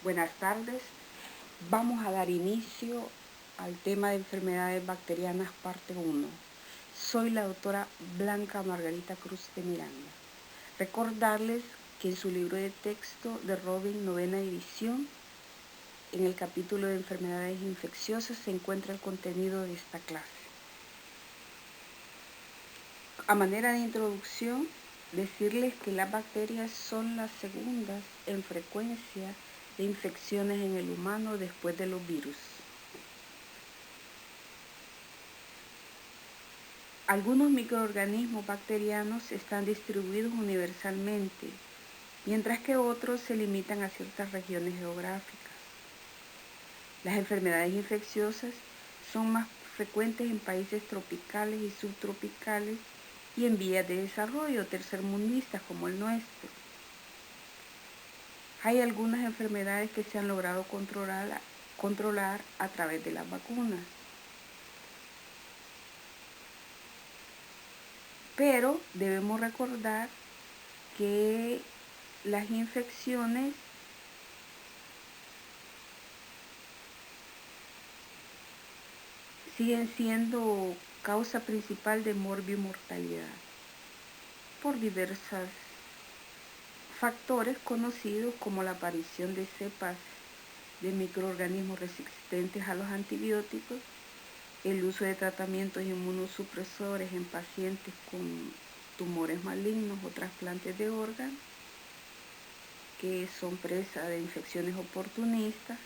Buenas tardes. Vamos a dar inicio al tema de enfermedades bacterianas parte 1. Soy la doctora Blanca Margarita Cruz de Miranda. Recordarles que en su libro de texto de Robin, 9ª edición, en el capítulo de enfermedades infecciosas se encuentra el contenido de esta clase. A manera de introducción, decirles que las bacterias son las segundas en frecuencia de infecciones en el humano después de los virus. Algunos microorganismos bacterianos están distribuidos universalmente, mientras que otros se limitan a ciertas regiones geográficas. Las enfermedades infecciosas son más frecuentes en países tropicales y subtropicales y en vías de desarrollo tercermundistas como el nuestro. Hay algunas enfermedades que se han logrado controlar a través de las vacunas. Pero debemos recordar que las infecciones siguen siendo causa principal de morbimortalidad por diversos factores conocidos como la aparición de cepas de microorganismos resistentes a los antibióticos, el uso de tratamientos inmunosupresores en pacientes con tumores malignos o trasplantes de órganos que son presa de infecciones oportunistas,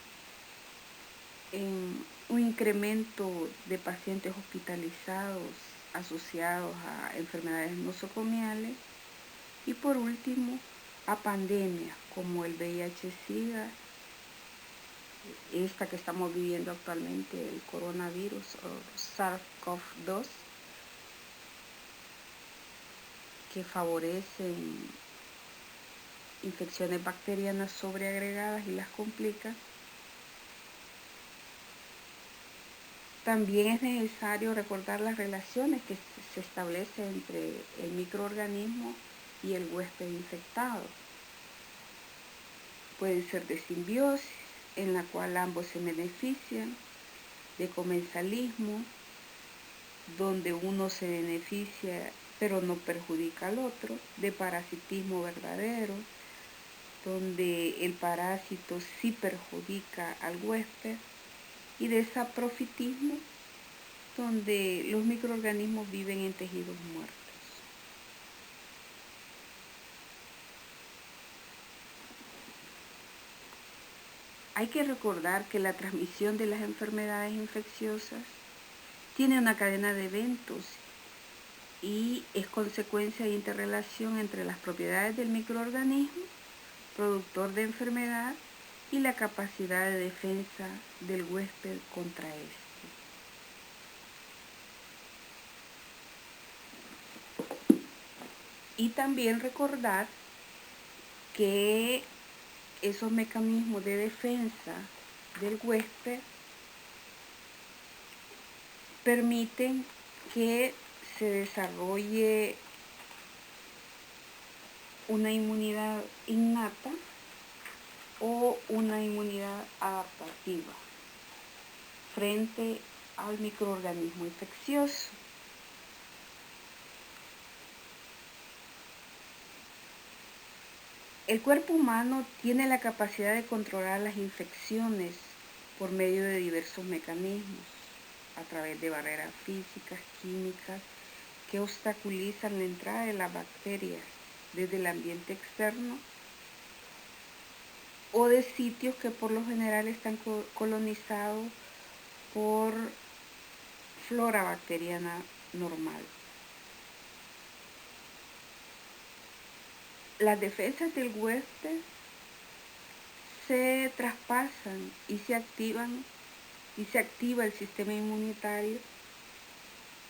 en un incremento de pacientes hospitalizados asociados a enfermedades nosocomiales y por último a pandemias como el VIH-Sida, esta que estamos viviendo actualmente, el coronavirus o SARS-CoV-2, que favorecen infecciones bacterianas sobreagregadas y las complican. También es necesario recordar las relaciones que se establecen entre el microorganismo y el huésped infectado. Puede ser de simbiosis, en la cual ambos se benefician, de comensalismo, donde uno se beneficia pero no perjudica al otro, de parasitismo verdadero, donde el parásito sí perjudica al huésped, y de saprofitismo, donde los microorganismos viven en tejidos muertos. Hay que recordar que la transmisión de las enfermedades infecciosas tiene una cadena de eventos y es consecuencia de interrelación entre las propiedades del microorganismo, productor de enfermedad, y la capacidad de defensa del huésped contra este. Y también recordar que esos mecanismos de defensa del huésped permiten que se desarrolle una inmunidad innata o una inmunidad adaptativa frente al microorganismo infeccioso. El cuerpo humano tiene la capacidad de controlar las infecciones por medio de diversos mecanismos, a través de barreras físicas, químicas, que obstaculizan la entrada de las bacterias desde el ambiente externo o de sitios que por lo general están colonizados por flora bacteriana normal. Las defensas del huésped se traspasan y se activa el sistema inmunitario,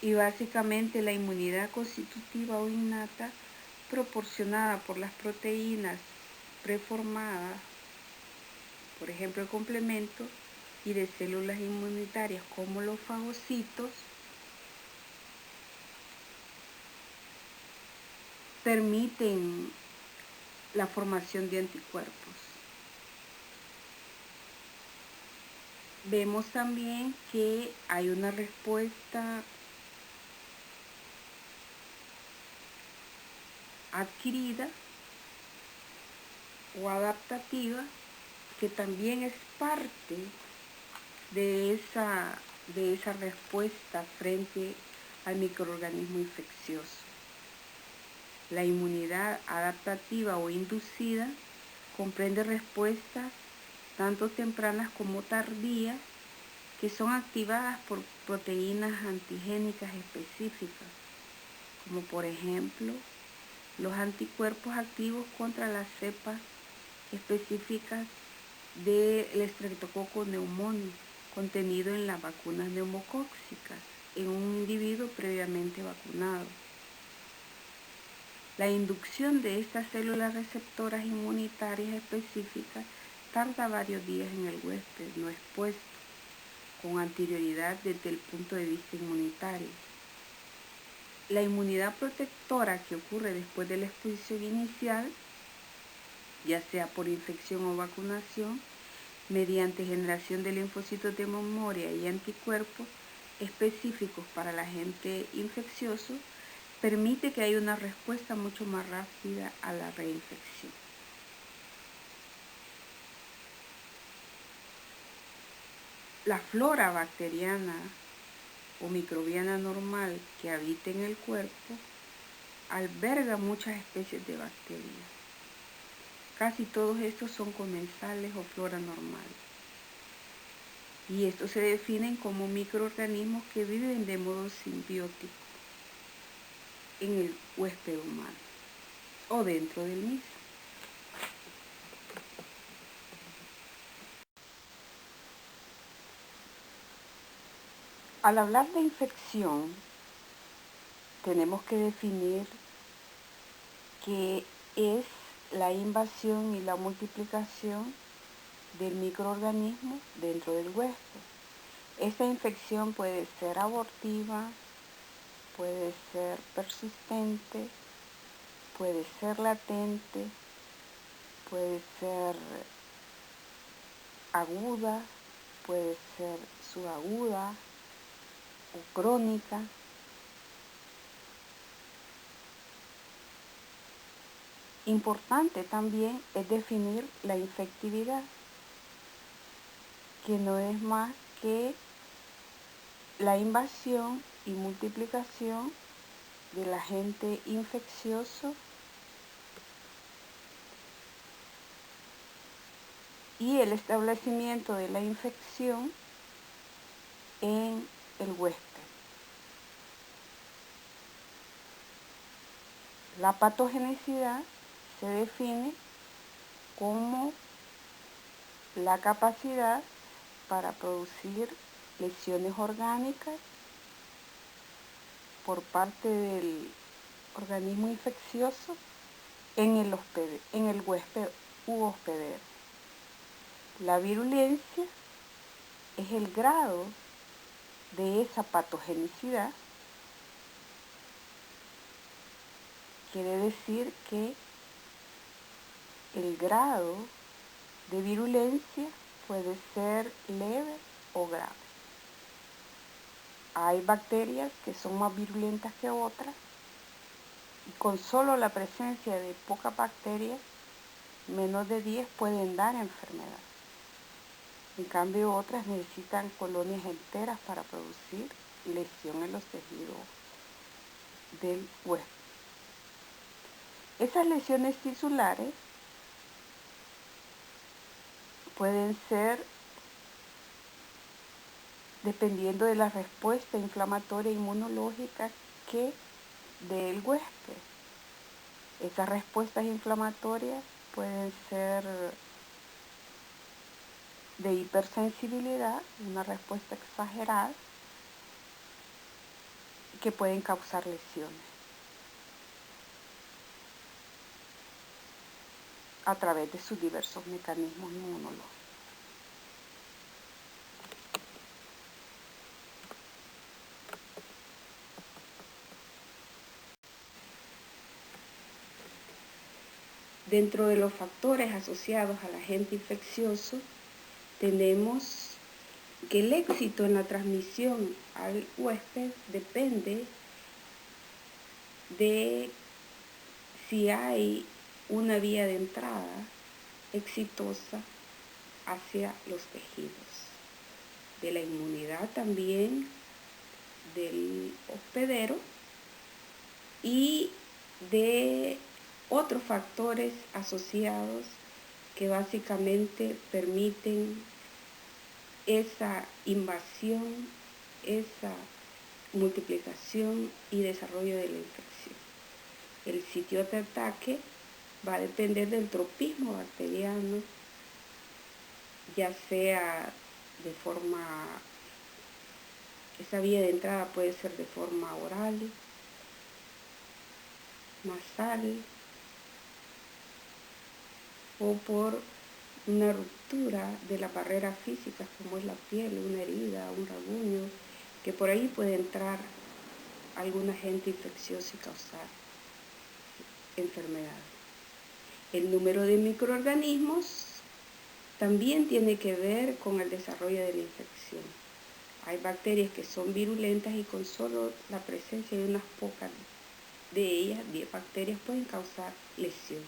y básicamente la inmunidad constitutiva o innata proporcionada por las proteínas preformadas, por ejemplo el complemento, y de células inmunitarias como los fagocitos, permiten la formación de anticuerpos. vemos también que hay una respuesta adquirida o adaptativa que también es parte de esa respuesta frente al microorganismo infeccioso. La inmunidad adaptativa o inducida comprende respuestas tanto tempranas como tardías que son activadas por proteínas antigénicas específicas, como por ejemplo los anticuerpos activos contra las cepas específicas del Streptococcus pneumoniae contenido en las vacunas neumocóxicas en un individuo previamente vacunado. La inducción de estas células receptoras inmunitarias específicas tarda varios días en el huésped no expuesto, con anterioridad desde el punto de vista inmunitario. La inmunidad protectora que ocurre después de la exposición inicial, ya sea por infección o vacunación, mediante generación de linfocitos de memoria y anticuerpos específicos para el agente infeccioso, permite que haya una respuesta mucho más rápida a la reinfección. La flora bacteriana o microbiana normal que habita en el cuerpo alberga muchas especies de bacterias. Casi todos estos son comensales o flora normal. Y estos se definen como microorganismos que viven de modo simbiótico en el huésped humano o dentro del mismo. Al hablar de infección, tenemos que definir qué es la invasión y la multiplicación del microorganismo dentro del huésped. Esta infección puede ser abortiva, puede ser persistente, puede ser latente, puede ser aguda, puede ser subaguda o crónica. Importante también es definir la infectividad, que no es más que la invasión y multiplicación del agente infeccioso y el establecimiento de la infección en el huésped. La patogenicidad se define como la capacidad para producir lesiones orgánicas por parte del organismo infeccioso en el huésped u hospedero. La virulencia es el grado de esa patogenicidad. Quiere decir que el grado de virulencia puede ser leve o grave. Hay bacterias que son más virulentas que otras y con solo la presencia de pocas bacterias, menos de 10, pueden dar enfermedad. En cambio, otras necesitan colonias enteras para producir lesión en los tejidos del huésped. Esas lesiones tisulares pueden ser dependiendo de la respuesta inflamatoria e inmunológica que dé el huésped. Esas respuestas inflamatorias pueden ser de hipersensibilidad, una respuesta exagerada, que pueden causar lesiones a través de sus diversos mecanismos inmunológicos. Dentro de los factores asociados al agente infeccioso tenemos que el éxito en la transmisión al huésped depende de si hay una vía de entrada exitosa hacia los tejidos, de la inmunidad también del hospedero y de otros factores asociados que básicamente permiten esa invasión, esa multiplicación y desarrollo de la infección. El sitio de ataque va a depender del tropismo bacteriano, ya sea de forma, esa vía de entrada puede ser de forma oral, nasal o por una ruptura de las barreras físicas como es la piel, una herida, un rasguño, que por ahí puede entrar algún agente infeccioso y causar enfermedad. El número de microorganismos también tiene que ver con el desarrollo de la infección. Hay bacterias que son virulentas y con solo la presencia de unas pocas de ellas, 10 bacterias, pueden causar lesión.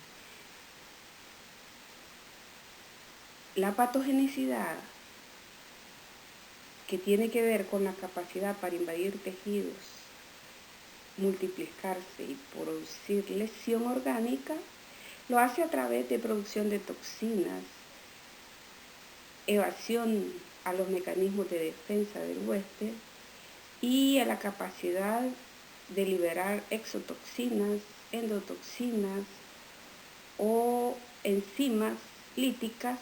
La patogenicidad, que tiene que ver con la capacidad para invadir tejidos, multiplicarse y producir lesión orgánica, lo hace a través de producción de toxinas, evasión a los mecanismos de defensa del huésped y a la capacidad de liberar exotoxinas, endotoxinas o enzimas líticas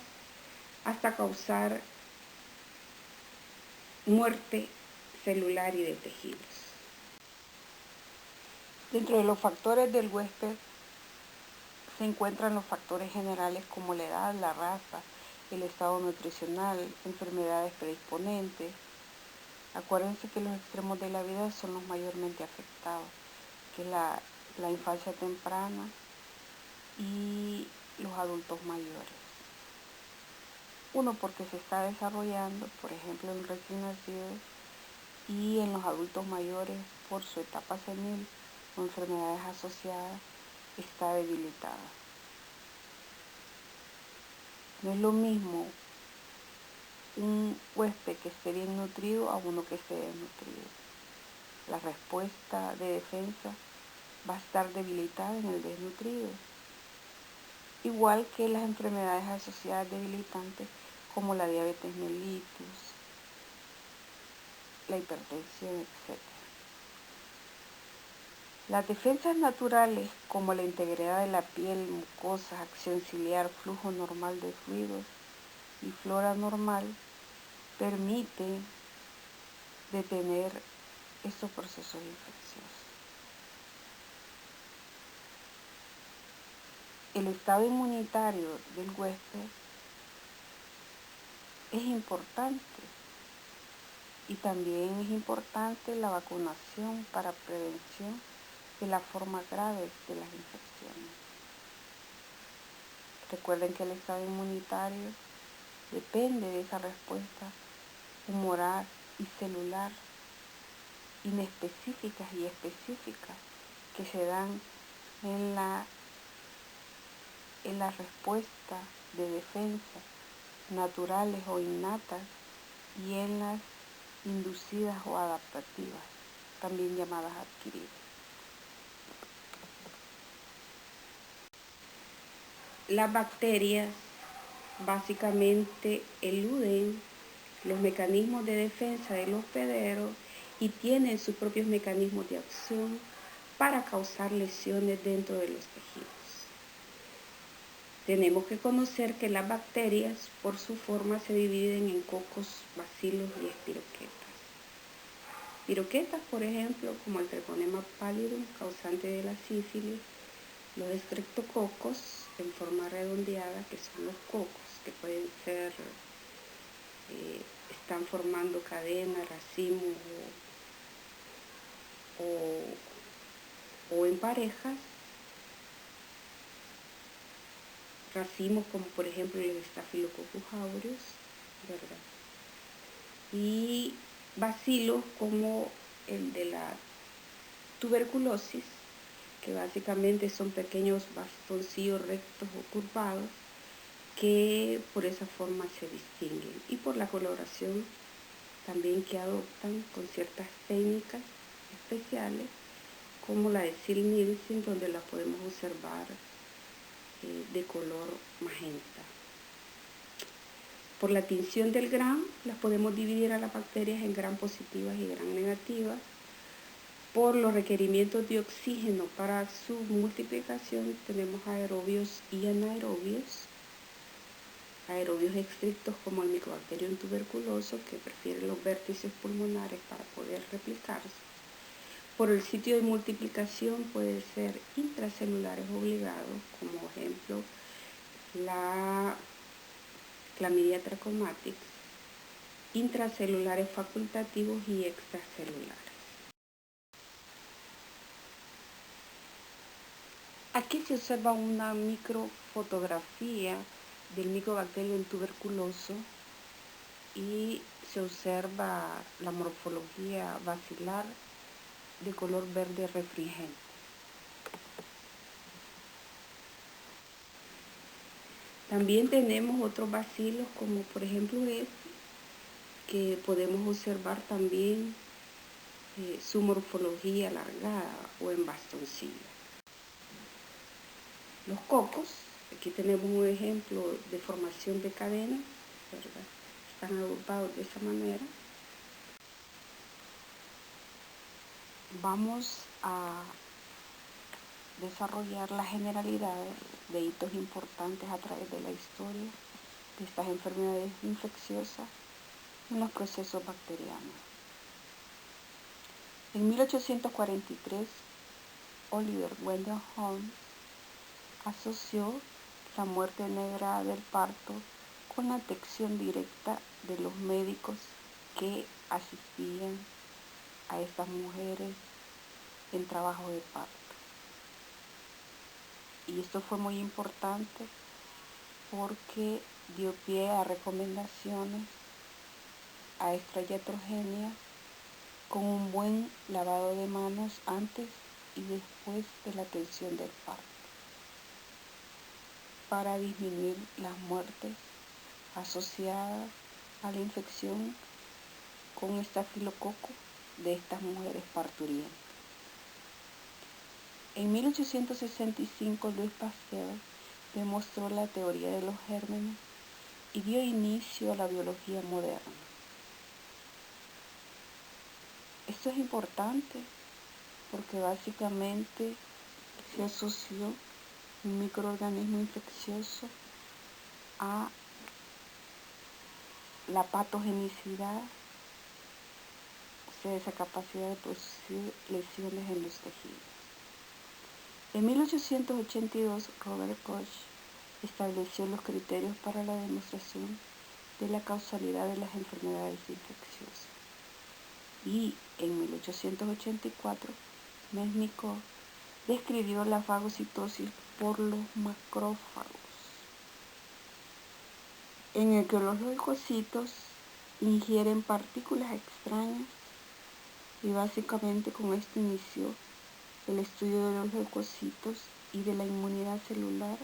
hasta causar muerte celular y de tejidos. Dentro de los factores del huésped se encuentran los factores generales como la edad, la raza, el estado nutricional, enfermedades predisponentes. Acuérdense que los extremos de la vida son los mayormente afectados, que es la infancia temprana y los adultos mayores. Uno porque se está desarrollando, por ejemplo, en recién nacidos, y en los adultos mayores por su etapa senil o enfermedades asociadas está debilitada. No es lo mismo un huésped que esté bien nutrido a uno que esté desnutrido. La respuesta de defensa va a estar debilitada en el desnutrido, igual que las enfermedades asociadas debilitantes como la diabetes mellitus, la hipertensión, etc. Las defensas naturales como la integridad de la piel, mucosas, acción ciliar, flujo normal de fluidos y flora normal permiten detener estos procesos infecciosos. El estado inmunitario del huésped es importante y también es importante la vacunación para prevención de las formas graves de las infecciones. Recuerden que el estado inmunitario depende de esa respuesta humoral y celular inespecíficas y específicas que se dan en la respuesta de defensa naturales o innatas y en las inducidas o adaptativas, también llamadas adquiridas. Las bacterias básicamente eluden los mecanismos de defensa del hospedero y tienen sus propios mecanismos de acción para causar lesiones dentro de los tejidos. Tenemos que conocer que las bacterias por su forma se dividen en cocos, bacilos y espiroquetas. Espiroquetas, por ejemplo, como el Treponema pallidum, causante de la sífilis, los estreptococos en forma redondeada, que son los cocos, que pueden ser, están formando cadena, racimos o en parejas, racimos como por ejemplo el Staphylococcus aureus, ¿verdad? y bacilos como el de la tuberculosis, que básicamente son pequeños bastoncillos rectos o curvados que por esa forma se distinguen, y por la coloración también que adoptan con ciertas técnicas especiales como la de Sil Nielsen, donde la podemos observar de color magenta. Por la tinción del Gram las podemos dividir a las bacterias en Gram positivas y Gram negativas. Por los requerimientos de oxígeno para su multiplicación tenemos aerobios y anaerobios. Aerobios estrictos como el Mycobacterium tuberculoso, que prefiere los vértices pulmonares para poder replicarse. Por el sitio de multiplicación puede ser intracelulares obligados, como ejemplo la Chlamydia trachomatis, intracelulares facultativos y extracelulares. Aquí se observa una microfotografía del Mycobacterium tuberculoso y se observa la morfología basilar de color verde refringente. También tenemos otros bacilos como por ejemplo este, que podemos observar también su morfología alargada o en bastoncillo. Los cocos, aquí tenemos un ejemplo de formación de cadena, ¿verdad? Están agrupados de esa manera. Vamos a desarrollar las generalidades de hitos importantes a través de la historia de estas enfermedades infecciosas en los procesos bacterianos. En 1843, Oliver Wendell Holmes asoció la muerte negra del parto con la detección directa de los médicos que asistían a estas mujeres en trabajo de parto. Y esto fue muy importante porque dio pie a recomendaciones a extra iatrogenia con un buen lavado de manos antes y después de la atención del parto, para disminuir las muertes asociadas a la infección con estafilococo de estas mujeres parturientas. En 1865 Louis Pasteur demostró la teoría de los gérmenes y dio inicio a la biología moderna. Esto es importante porque básicamente se asoció un microorganismo infeccioso a la patogenicidad, o sea, esa capacidad de producir lesiones en los tejidos. En 1882, Robert Koch estableció los criterios para la demostración de la causalidad de las enfermedades infecciosas. Y en 1884, Mesnikov describió la fagocitosis por los macrófagos, en el que los leucocitos ingieren partículas extrañas, y básicamente con esto inició el estudio de los leucocitos y de la inmunidad celular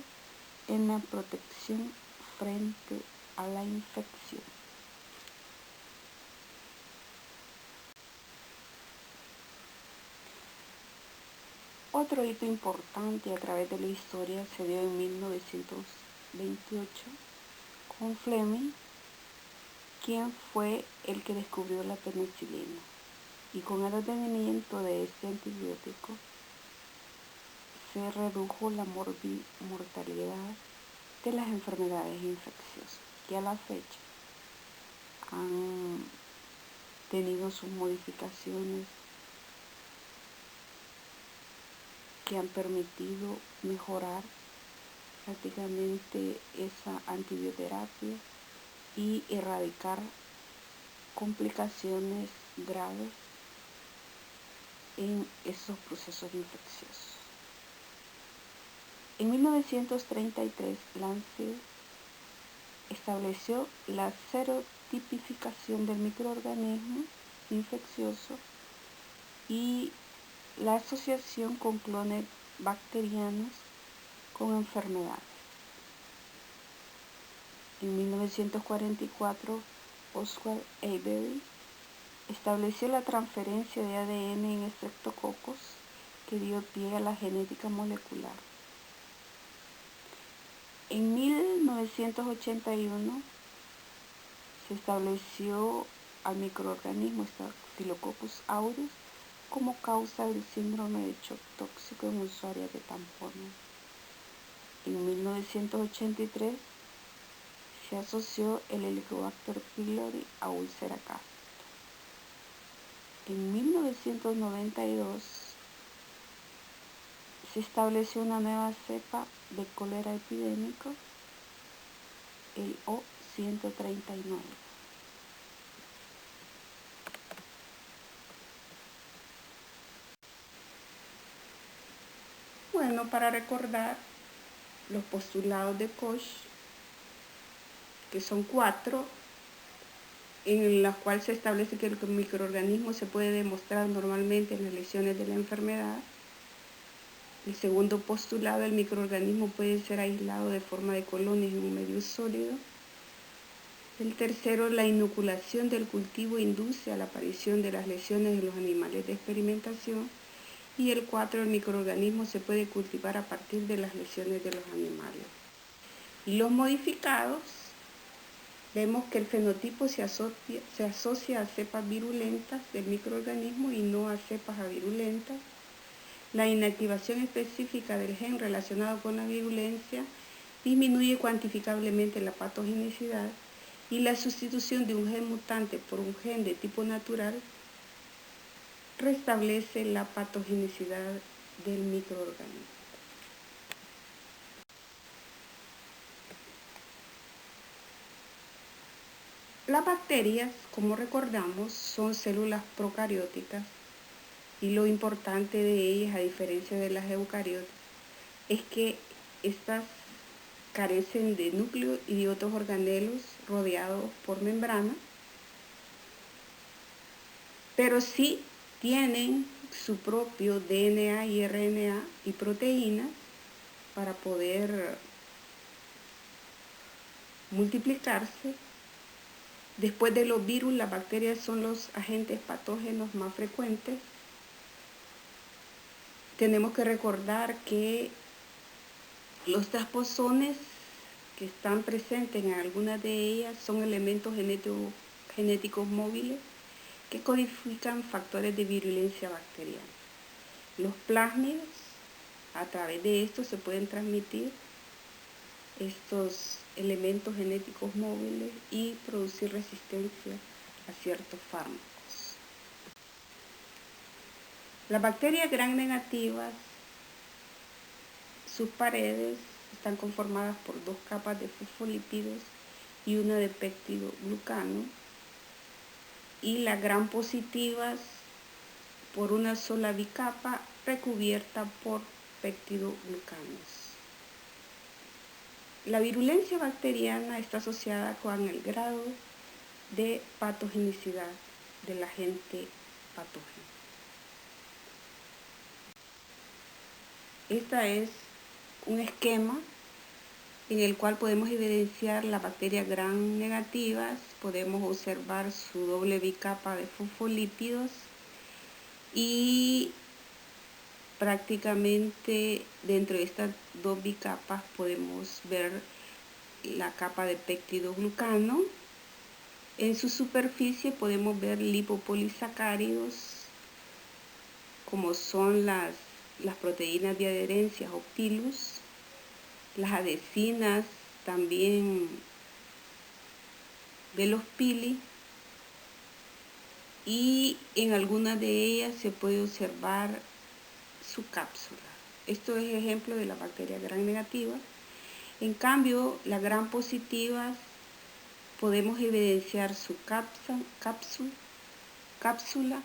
en la protección frente a la infección. Otro hito importante a través de la historia se dio en 1928 con Fleming, quien fue el que descubrió la penicilina, y con el advenimiento de este antibiótico se redujo la mortalidad de las enfermedades infecciosas, que a la fecha han tenido sus modificaciones que han permitido mejorar prácticamente esa antibioterapia y erradicar complicaciones graves en esos procesos infecciosos. En 1933, Lancet estableció la tipificación del microorganismo infeccioso y la asociación con clones bacterianos con enfermedades. En 1944, Oswald Avery estableció la transferencia de ADN en estreptococos que dio pie a la genética molecular. En 1981 se estableció al microorganismo Staphylococcus aureus como causa del síndrome de shock tóxico en usuarios de tampones. En 1983 se asoció el Helicobacter pylori a úlcera gástrica. En 1992 se estableció una nueva cepa de cólera epidémico, el O139. Bueno, para recordar los postulados de Koch, que son 4, en los cuales se establece que el microorganismo se puede demostrar normalmente en las lesiones de la enfermedad. El segundo postulado, el microorganismo puede ser aislado de forma de colonias en un medio sólido. El tercero, la inoculación del cultivo induce a la aparición de las lesiones en los animales de experimentación. Y el 4, el microorganismo se puede cultivar a partir de las lesiones de los animales. Y los modificados, vemos que el fenotipo se asocia a cepas virulentas del microorganismo y no a cepas avirulentas. La inactivación específica del gen relacionado con la virulencia disminuye cuantificablemente la patogenicidad y la sustitución de un gen mutante por un gen de tipo natural restablece la patogenicidad del microorganismo. Las bacterias, como recordamos, son células procarióticas y lo importante de ellas, a diferencia de las eucariotas, es que estas carecen de núcleo y de otros organelos rodeados por membrana, pero sí tienen su propio DNA y RNA y proteínas para poder multiplicarse. Después de los virus, las bacterias son los agentes patógenos más frecuentes. Tenemos que recordar que los transposones que están presentes en algunas de ellas son elementos genéticos móviles que codifican factores de virulencia bacteriana. Los plásmidos, a través de estos se pueden transmitir estos elementos genéticos móviles y producir resistencia a ciertos fármacos. Las bacterias gram negativas, sus paredes están conformadas por 2 capas de fosfolípidos y una de péptidoglucano, y las gram positivas por una sola bicapa recubierta por péptidoglucanos. La virulencia bacteriana está asociada con el grado de patogenicidad del agente patógeno. Este es un esquema en el cual podemos evidenciar las bacterias gram negativas. Podemos observar su doble bicapa de fosfolípidos y prácticamente dentro de estas 2 bicapas podemos ver la capa de péptidoglucano. En su superficie podemos ver lipopolisacáridos, como son las proteínas de adherencia o pilus, las adhesinas también de los pili, y en algunas de ellas se puede observar su cápsula. Esto es ejemplo de la bacteria gram negativa. En cambio, las gram positivas podemos evidenciar su cápsula,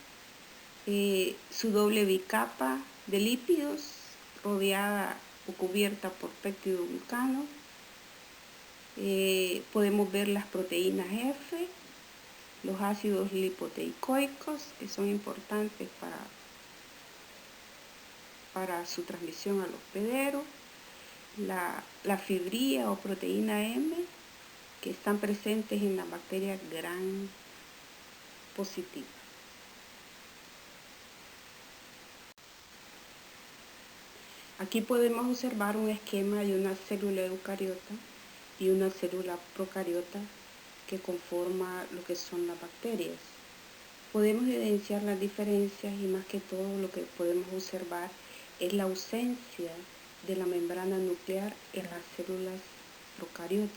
su doble bicapa de lípidos rodeada o cubierta por péptidoglucano. Podemos ver las proteínas F los ácidos lipoteicoicos, que son importantes para su transmisión al hospedero, la fibría o proteína M, que están presentes en la bacteria gram positiva. Aquí podemos observar un esquema de una célula eucariota y una célula procariota que conforma lo que son las bacterias. Podemos evidenciar las diferencias y más que todo lo que podemos observar es la ausencia de la membrana nuclear en las células procariotas.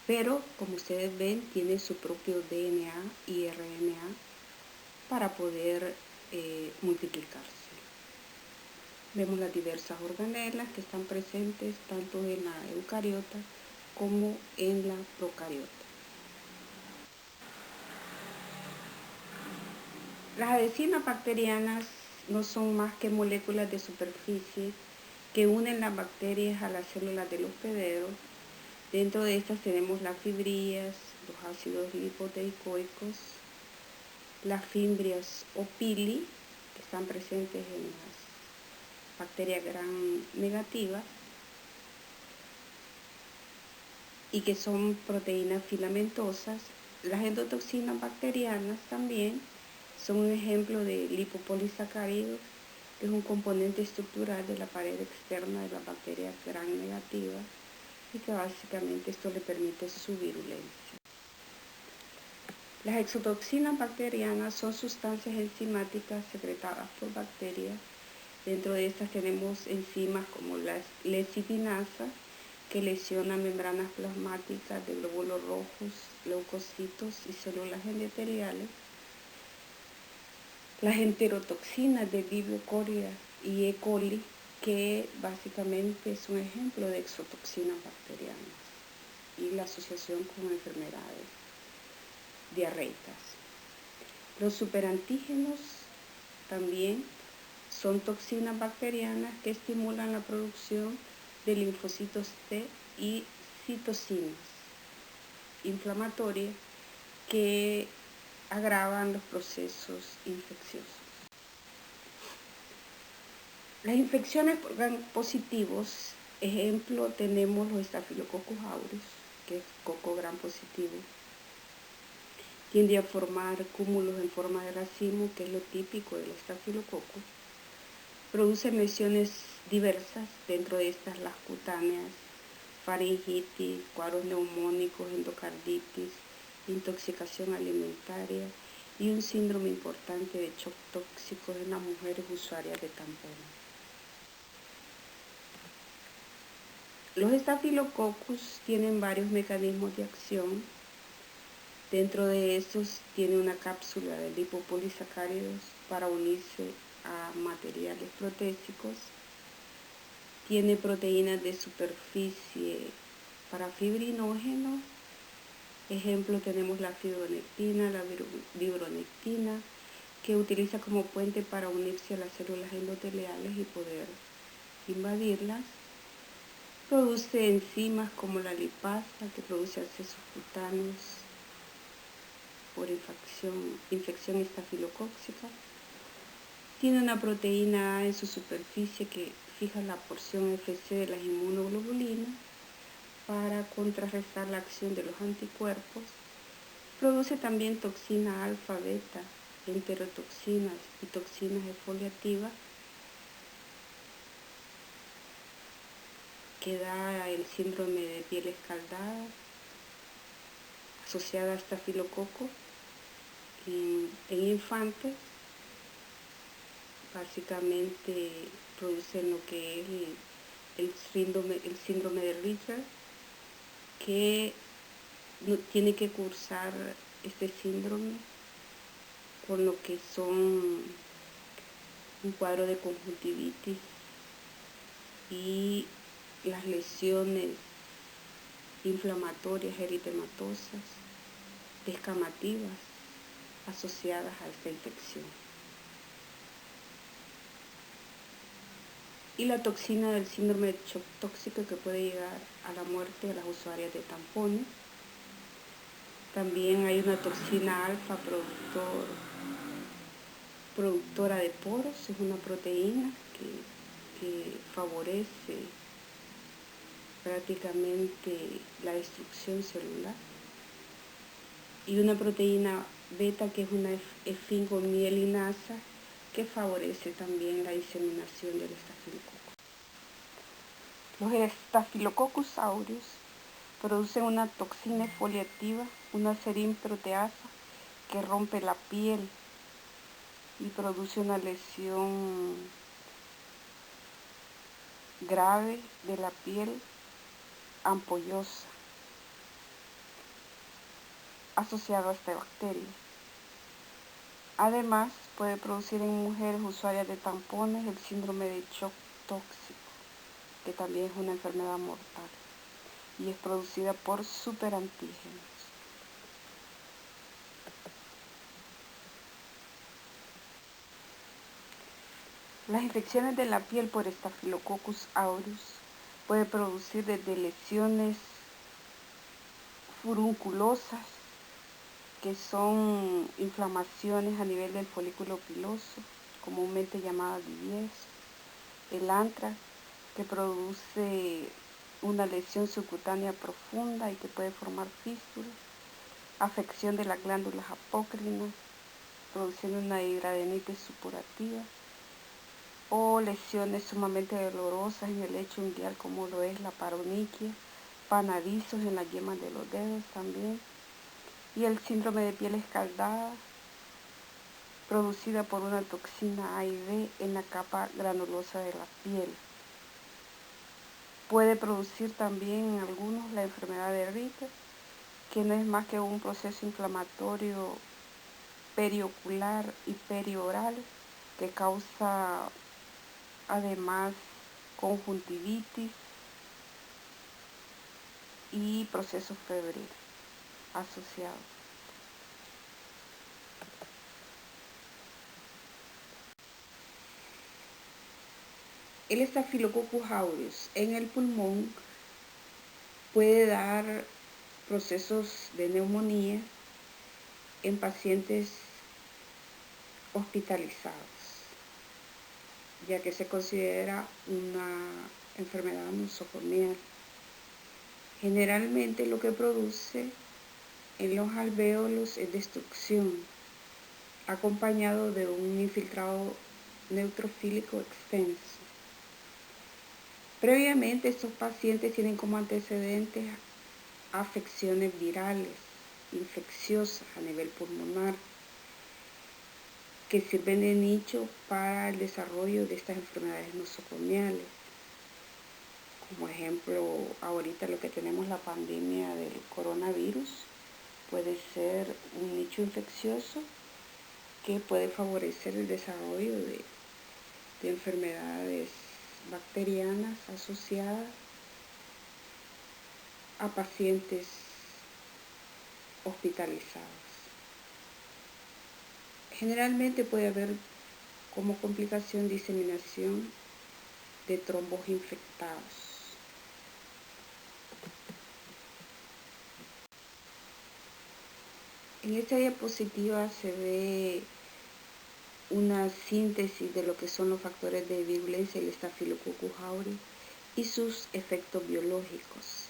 Pero, como ustedes ven, tiene su propio DNA y RNA para poder multiplicarse. Vemos las diversas organelas que están presentes tanto en la eucariota como en la procariota. Las adhesinas bacterianas no son más que moléculas de superficie que unen las bacterias a las células del hospedero. Dentro de estas tenemos las fibrillas, los ácidos lipoteicoicos, las fimbrias o pili, que están presentes en las bacterias gram negativas y que son proteínas filamentosas. Las endotoxinas bacterianas también son un ejemplo de lipopolisacáridos, que es un componente estructural de la pared externa de las bacterias gram negativas y que básicamente esto le permite su virulencia. Las exotoxinas bacterianas son sustancias enzimáticas secretadas por bacterias. Dentro de estas tenemos enzimas como la lecitinasa, que lesiona membranas plasmáticas de glóbulos rojos, leucocitos y células endoteliales. Las enterotoxinas de Vibrio Coria y E. coli, que básicamente es un ejemplo de exotoxinas bacterianas, y la asociación con enfermedades diarreicas. Los superantígenos también son toxinas bacterianas que estimulan la producción de linfocitos T y citocinas inflamatorias que agravan los procesos infecciosos. Las infecciones por gram positivos, ejemplo, tenemos los Staphylococcus aureus, que es coco gram positivo. Tiende a formar cúmulos en forma de racimo, que es lo típico de los estafilococos. Producen lesiones diversas, dentro de estas las cutáneas, faringitis, cuadros neumónicos, endocarditis, intoxicación alimentaria y un síndrome importante de shock tóxico en las mujeres usuarias de tampones. Los estafilococos tienen varios mecanismos de acción. Dentro de estos tiene una cápsula de lipopolisacáridos para unirse a materiales protésicos. Tiene proteínas de superficie para fibrinógeno. Ejemplo, tenemos la fibronectina, la vibronectina, que utiliza como puente para unirse a las células endoteliales y poder invadirlas. Produce enzimas como la lipasa, que produce accesos cutáneos por infección estafilocócica. Tiene una proteína A en su superficie que fija la porción FC de las inmunoglobulinas para contrarrestar la acción de los anticuerpos. Produce también toxina alfa, beta, enterotoxinas y toxinas exfoliativas que da el síndrome de piel escaldada asociada a estafilococo en infantes. Básicamente producen lo que es el síndrome de Richter, que tiene que cursar este síndrome con lo que son un cuadro de conjuntivitis y las lesiones inflamatorias eritematosas, descamativas, asociadas a esta infección. Y la toxina del síndrome de shock tóxico, que puede llegar a la muerte de las usuarias de tampones. También hay una toxina alfa productora de poros, es una proteína que favorece prácticamente la destrucción celular. Y una proteína beta que es una esfingomielinasa que favorece también la diseminación del estafilococcus. Los Staphylococcus aureus producen una toxina exfoliativa, una serin-proteasa que rompe la piel y produce una lesión grave de la piel ampollosa asociada a esta bacteria. Además, puede producir en mujeres usuarias de tampones el síndrome de shock tóxico, que también es una enfermedad mortal y es producida por superantígenos. Las infecciones de la piel por Staphylococcus aureus pueden producir desde lesiones furunculosas, que son inflamaciones a nivel del folículo piloso, comúnmente llamadas DBS, el antrax, que produce una lesión subcutánea profunda y que puede formar fístulas, afección de las glándulas apócrinas, produciendo una hidradenitis supurativa, o lesiones sumamente dolorosas en el lecho unguial, como lo es la paronychia, panadizos en las yemas de los dedos también, y el síndrome de piel escaldada, producida por una toxina A y B en la capa granulosa de la piel. Puede producir también en algunos la enfermedad de Ritter, que no es más que un proceso inflamatorio periocular y perioral que causa además conjuntivitis y proceso febril asociado. El Staphylococcus aureus en el pulmón puede dar procesos de neumonía en pacientes hospitalizados, ya que se considera una enfermedad nosocomial. Generalmente lo que produce en los alvéolos es destrucción, acompañado de un infiltrado neutrofílico extenso. Previamente estos pacientes tienen como antecedentes afecciones virales, infecciosas a nivel pulmonar, que sirven de nicho para el desarrollo de estas enfermedades nosocomiales. Como ejemplo, ahorita lo que tenemos, la pandemia del coronavirus, puede ser un nicho infeccioso que puede favorecer el desarrollo de enfermedades bacterianas asociadas a pacientes hospitalizados. Generalmente puede haber como complicación diseminación de trombos infectados. En esta diapositiva se ve una síntesis de lo que son los factores de virulencia del Staphylococcus aureus y sus efectos biológicos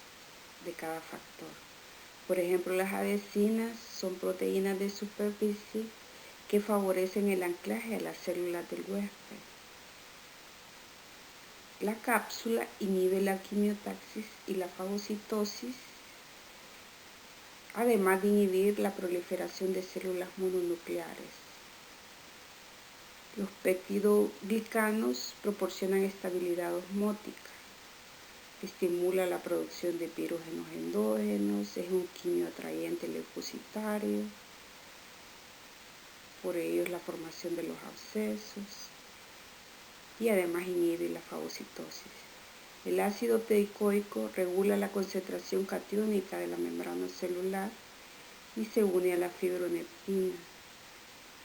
de cada factor. Por ejemplo, las adhesinas son proteínas de superficie que favorecen el anclaje a las células del huésped. La cápsula inhibe la quimiotaxis y la fagocitosis, además de inhibir la proliferación de células mononucleares. Los peptidoglicanos proporcionan estabilidad osmótica, estimula la producción de pirógenos endógenos, es un quimioatrayente leucocitario, por ello es la formación de los abscesos y además inhibe la fagocitosis. El ácido teicoico regula la concentración catiónica de la membrana celular y se une a la fibronectina.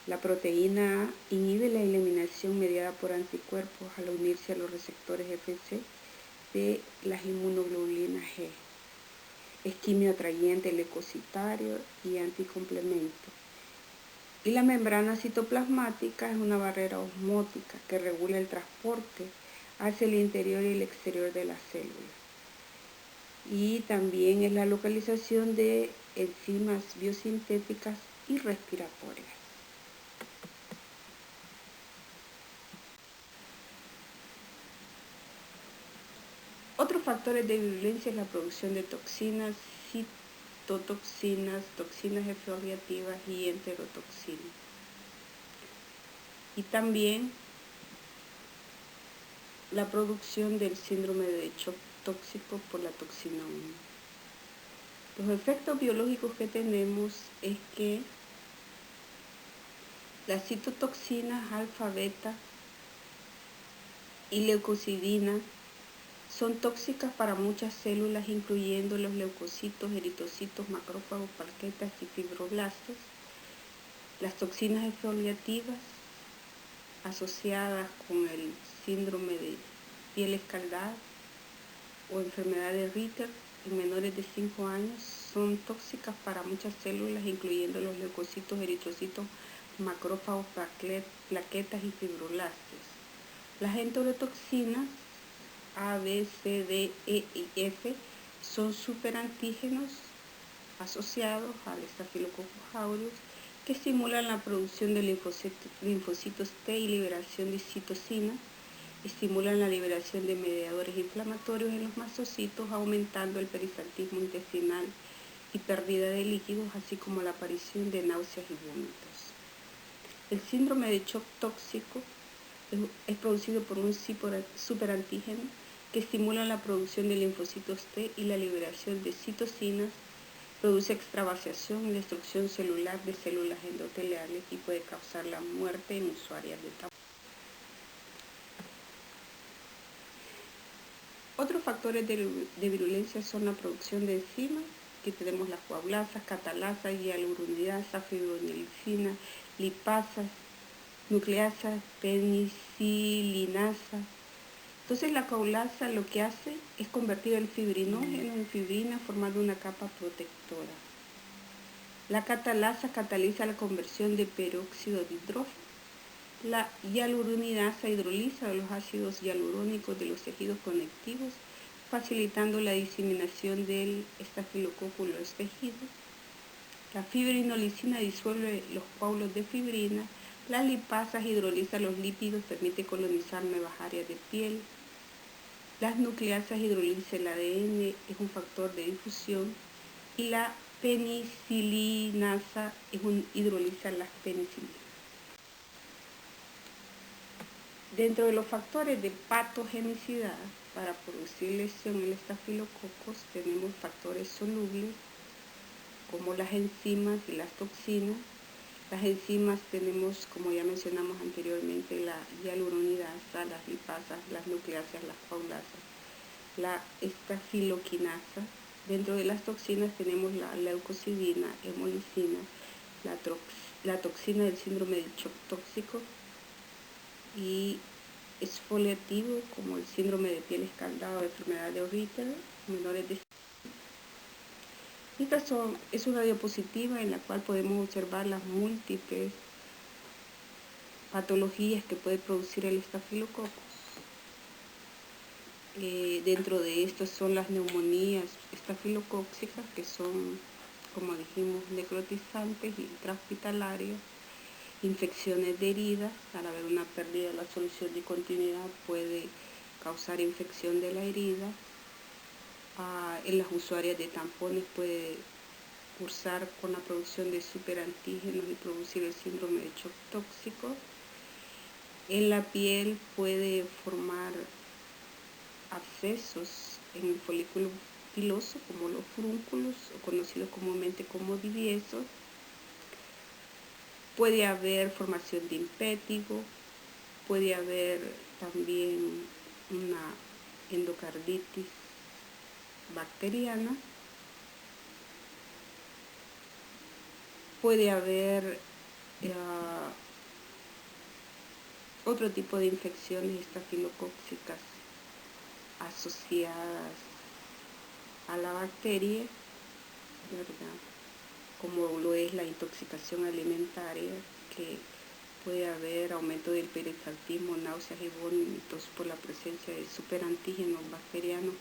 La proteína A inhibe la eliminación mediada por anticuerpos al unirse a los receptores Fc de las inmunoglobulinas G. es quimioatrayente, leucocitario y anticomplemento. Y la membrana citoplasmática es una barrera osmótica que regula el transporte hacia el interior y el exterior de las células. Y también es la localización de enzimas biosintéticas y respiratorias. Otros factores de virulencia es la producción de toxinas, citotoxinas, toxinas efloriativas y enterotoxinas. Y también la producción del síndrome de shock tóxico por la toxina 1. Los efectos biológicos que tenemos es que las citotoxinas alfa, beta y leucocidina son tóxicas para muchas células, incluyendo los leucocitos, eritrocitos, macrófagos, plaquetas y fibroblastos. Las toxinas exfoliativas asociadas con el síndrome de piel escaldada o enfermedad de Ritter en menores de 5 años son tóxicas para muchas células, incluyendo los leucocitos, eritrocitos, macrófagos, plaquetas y fibroblastos. Las enterotoxinas A, B, C, D, E y F son superantígenos asociados al Staphylococcus aureus que estimulan la producción de linfocitos T y liberación de citocinas, estimulan la liberación de mediadores inflamatorios en los mastocitos, aumentando el peristaltismo intestinal y pérdida de líquidos, así como la aparición de náuseas y vómitos. El síndrome de shock tóxico es producido por un superantígeno que estimula la producción de linfocitos T y la liberación de citocinas, produce extravasación y destrucción celular de células endoteliales y puede causar la muerte en usuarias de tabaco. Otros factores de virulencia son la producción de enzimas, que tenemos las coaglasas, catalasas, hialuronidasa, fibronectina, lipasas, nucleasas, penicilinasa. Entonces la coaglasa lo que hace es convertir el fibrinógeno en fibrina formando una capa protectora. La catalasa cataliza la conversión de peróxido de hidrógeno. La hialuronidasa hidroliza los ácidos hialurónicos de los tejidos conectivos, facilitando la diseminación del estafilococo en los tejidos. La fibrinolicina disuelve los coágulos de fibrina. Las lipasas hidroliza los lípidos, permite colonizar nuevas áreas de piel. Las nucleasas hidroliza el ADN, es un factor de difusión. Y la penicilinasa hidroliza las penicilinas. Dentro de los factores de patogenicidad para producir lesión en el estafilococos tenemos factores solubles como las enzimas y las toxinas. Las enzimas tenemos, como ya mencionamos anteriormente, la hialuronidasa, las lipasas, las nucleasas, las coaglasas, la estafiloquinasa. Dentro de las toxinas tenemos la leucocidina, hemolicina, la toxina del síndrome de shock tóxico y exfoliativo como el síndrome de piel escaldada o enfermedad de Ritter, menores de. Esta es una diapositiva en la cual podemos observar las múltiples patologías que puede producir el estafilococo. Dentro de estos son las neumonías estafilocóxicas, que son, como dijimos, necrotizantes y intrahospitalarias, infecciones de heridas. Al haber una pérdida de la solución de continuidad puede causar infección de la herida. En las usuarias de tampones puede cursar con la producción de superantígenos y producir el síndrome de shock tóxico. En la piel puede formar abscesos en el folículo piloso, como los frúnculos, o conocidos comúnmente como diviesos. Puede haber formación de impétigo, puede haber también una endocarditis bacteriana, puede haber otro tipo de infecciones estafilocóxicas asociadas a la bacteria, ¿verdad? Como lo es la intoxicación alimentaria, que puede haber aumento del peristaltismo, náuseas y vómitos por la presencia de superantígenos bacterianos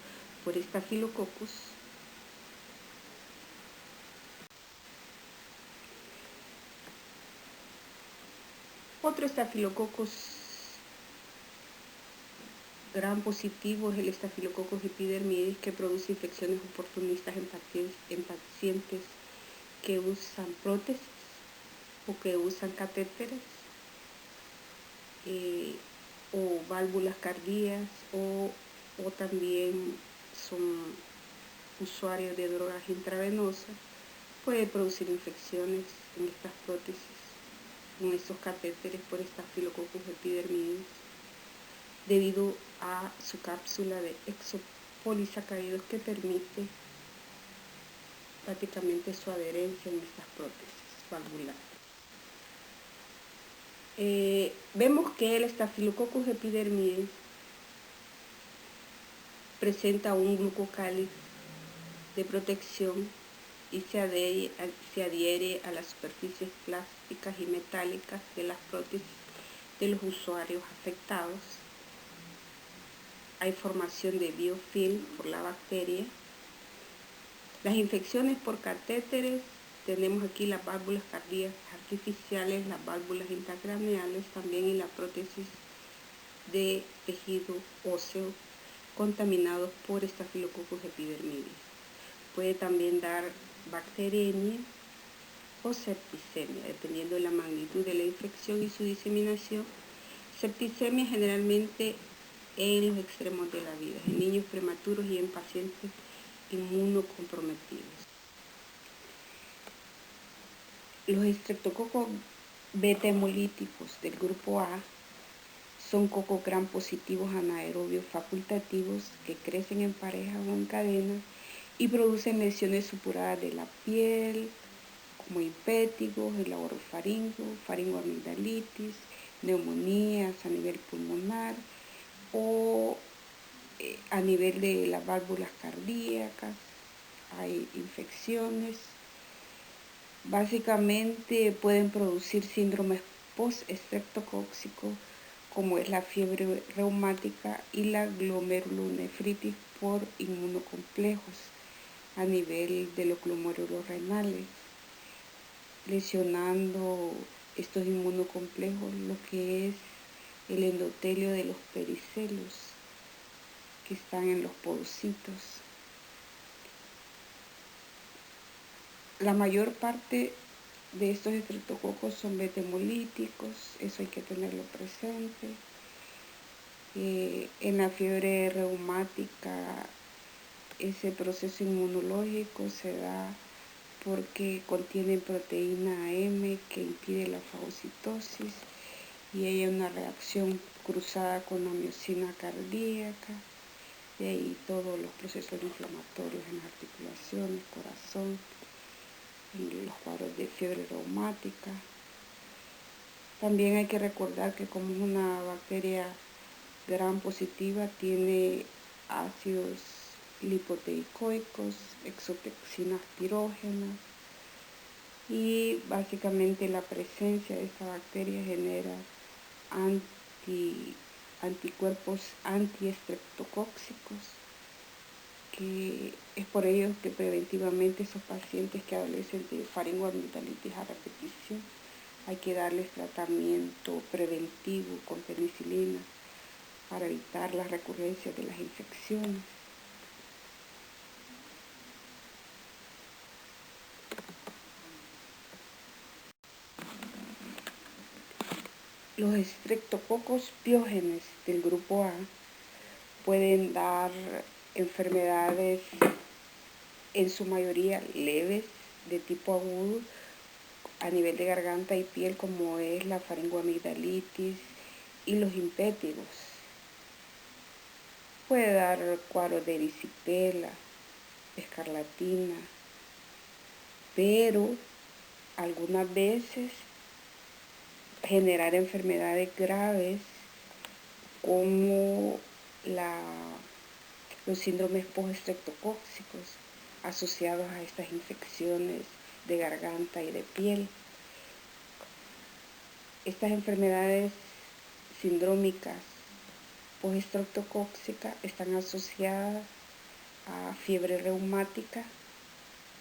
por Staphylococcus. Otro Staphylococcus gran positivo es el Staphylococcus epidermidis, que produce infecciones oportunistas en pacientes que usan prótesis o que usan catéteres o válvulas cardíacas o también son usuarios de drogas intravenosas. Puede producir infecciones en estas prótesis, en estos catéteres por Staphylococcus epidermidis, debido a su cápsula de exopolisacáridos que permite prácticamente su adherencia en estas prótesis valvulares. Vemos que el Staphylococcus epidermidis presenta un glucocáliz de protección y se adhiere a las superficies plásticas y metálicas de las prótesis de los usuarios afectados. Hay formación de biofilm por la bacteria. Las infecciones por catéteres, tenemos aquí las válvulas cardíacas artificiales, las válvulas intracraneales también, y la prótesis de tejido óseo contaminados por Staphylococcus epidermidis. Puede también dar bacteremia o septicemia, dependiendo de la magnitud de la infección y su diseminación. Septicemia generalmente en los extremos de la vida, en niños prematuros y en pacientes inmunocomprometidos. Los estreptococos beta hemolíticos del grupo A son cocos gram positivos anaerobios facultativos que crecen en pareja o en cadena y producen lesiones supuradas de la piel, como impétigos, el orofaringo, faringoamigdalitis, neumonías a nivel pulmonar o a nivel de las válvulas cardíacas. Hay infecciones. Básicamente pueden producir síndromes post-estreptocóxicos, como es la fiebre reumática y la glomerulonefritis por inmunocomplejos a nivel de los glomérulos renales, lesionando estos inmunocomplejos lo que es el endotelio de los pericelos que están en los podocitos. La mayor parte de estos estreptococos son beta hemolíticos, eso hay que tenerlo presente. En la fiebre reumática, ese proceso inmunológico se da porque contienen proteína M que impide la fagocitosis y hay una reacción cruzada con la miocina cardíaca. De ahí todos los procesos inflamatorios en las articulaciones, corazón, en los cuadros de fiebre reumática. También hay que recordar que como es una bacteria gram positiva, tiene ácidos lipoteicoicos, exotoxinas pirógenas, y básicamente la presencia de esta bacteria genera anticuerpos antiestreptocóxicos, que es por ello que preventivamente esos pacientes que adolecen de faringoamigdalitis a repetición hay que darles tratamiento preventivo con penicilina para evitar la recurrencia de las infecciones. Los estreptococos piógenes del grupo A pueden dar enfermedades en su mayoría leves de tipo agudo a nivel de garganta y piel, como es la faringoamigdalitis y los impétigos. Puede dar cuadros de erisipela, escarlatina, pero algunas veces generar enfermedades graves como los síndromes postestreptocóxicos, asociados a estas infecciones de garganta y de piel. Estas enfermedades sindrómicas postestreptocóxicas están asociadas a fiebre reumática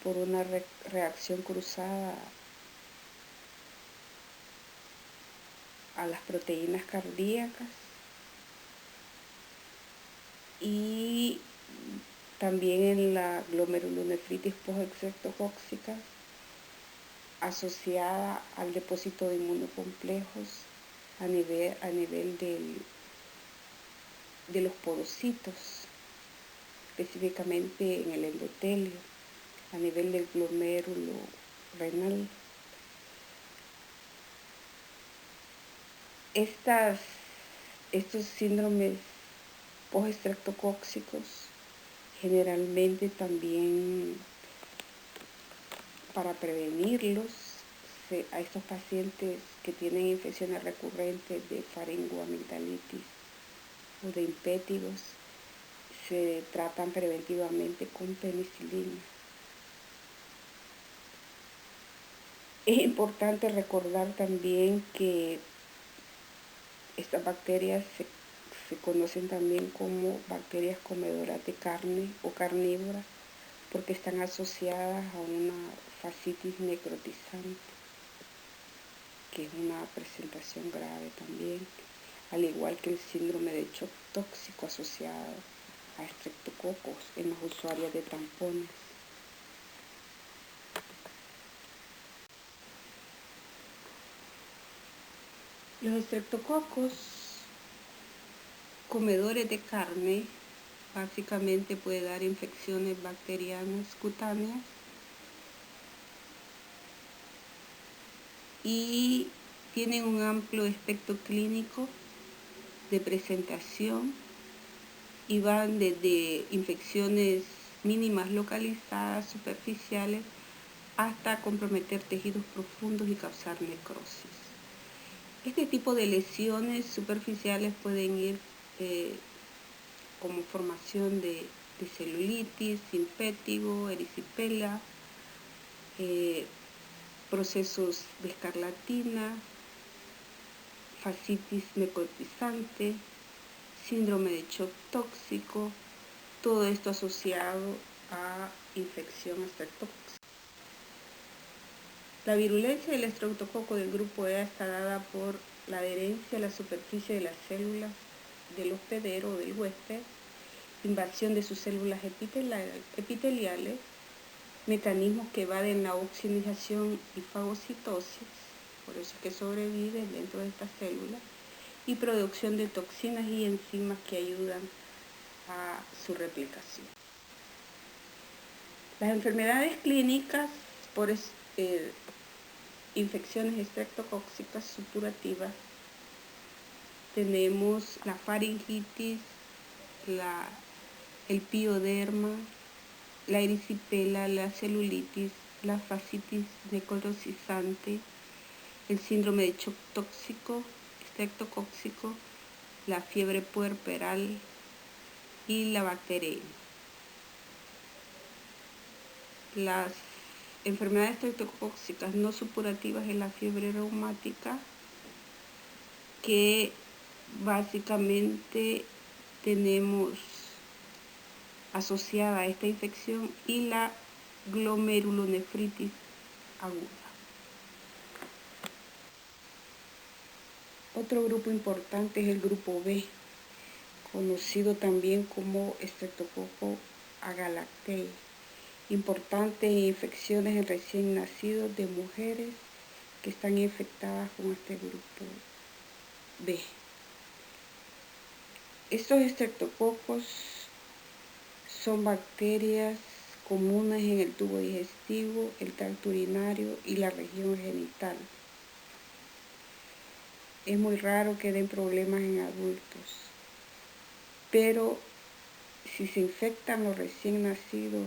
por una reacción cruzada a las proteínas cardíacas y también en la glomerulonefritis postestreptocóxica asociada al depósito de inmunocomplejos a nivel de los podocitos, específicamente en el endotelio, a nivel del glomérulo renal. Estos síndromes postestreptocóxicos generalmente también, para prevenirlos, a estos pacientes que tienen infecciones recurrentes de faringoamigdalitis o de impétidos, se tratan preventivamente con penicilina. Es importante recordar también que estas bacterias se conocen también como bacterias comedoras de carne o carnívoras porque están asociadas a una fascitis necrotizante, que es una presentación grave también, al igual que el síndrome de shock tóxico asociado a estreptococos en los usuarios de tampones. Los estreptococos comedores de carne básicamente pueden dar infecciones bacterianas cutáneas y tienen un amplio espectro clínico de presentación y van desde infecciones mínimas localizadas, superficiales, hasta comprometer tejidos profundos y causar necrosis. Este tipo de lesiones superficiales pueden ir como formación de celulitis, impétigo, erisipela, procesos de escarlatina, fascitis necrotizante, síndrome de shock tóxico, todo esto asociado a infección estreptocóxica. La virulencia del estreptococo del grupo E está dada por la adherencia a la superficie de las células del hospedero o del huésped, invasión de sus células epiteliales, mecanismos que evaden la oxidatización y fagocitosis, por eso es que sobreviven dentro de estas células, y producción de toxinas y enzimas que ayudan a su replicación. Las enfermedades clínicas por infecciones estreptocóxicas supurativas tenemos la faringitis, el pioderma, la erisipela, la celulitis, la fascitis necrotizante, el síndrome de shock tóxico, estreptocóxico, la fiebre puerperal y la bacteriemia. Las enfermedades estreptocóxicas no supurativas es la fiebre reumática, que básicamente tenemos asociada a esta infección, y la glomerulonefritis aguda. Otro grupo importante es el grupo B, conocido también como Streptococcus agalactiae, importante en infecciones en recién nacidos de mujeres que están infectadas con este grupo B. Estos estreptococos son bacterias comunes en el tubo digestivo, el tracto urinario y la región genital. Es muy raro que den problemas en adultos, pero si se infectan los recién nacidos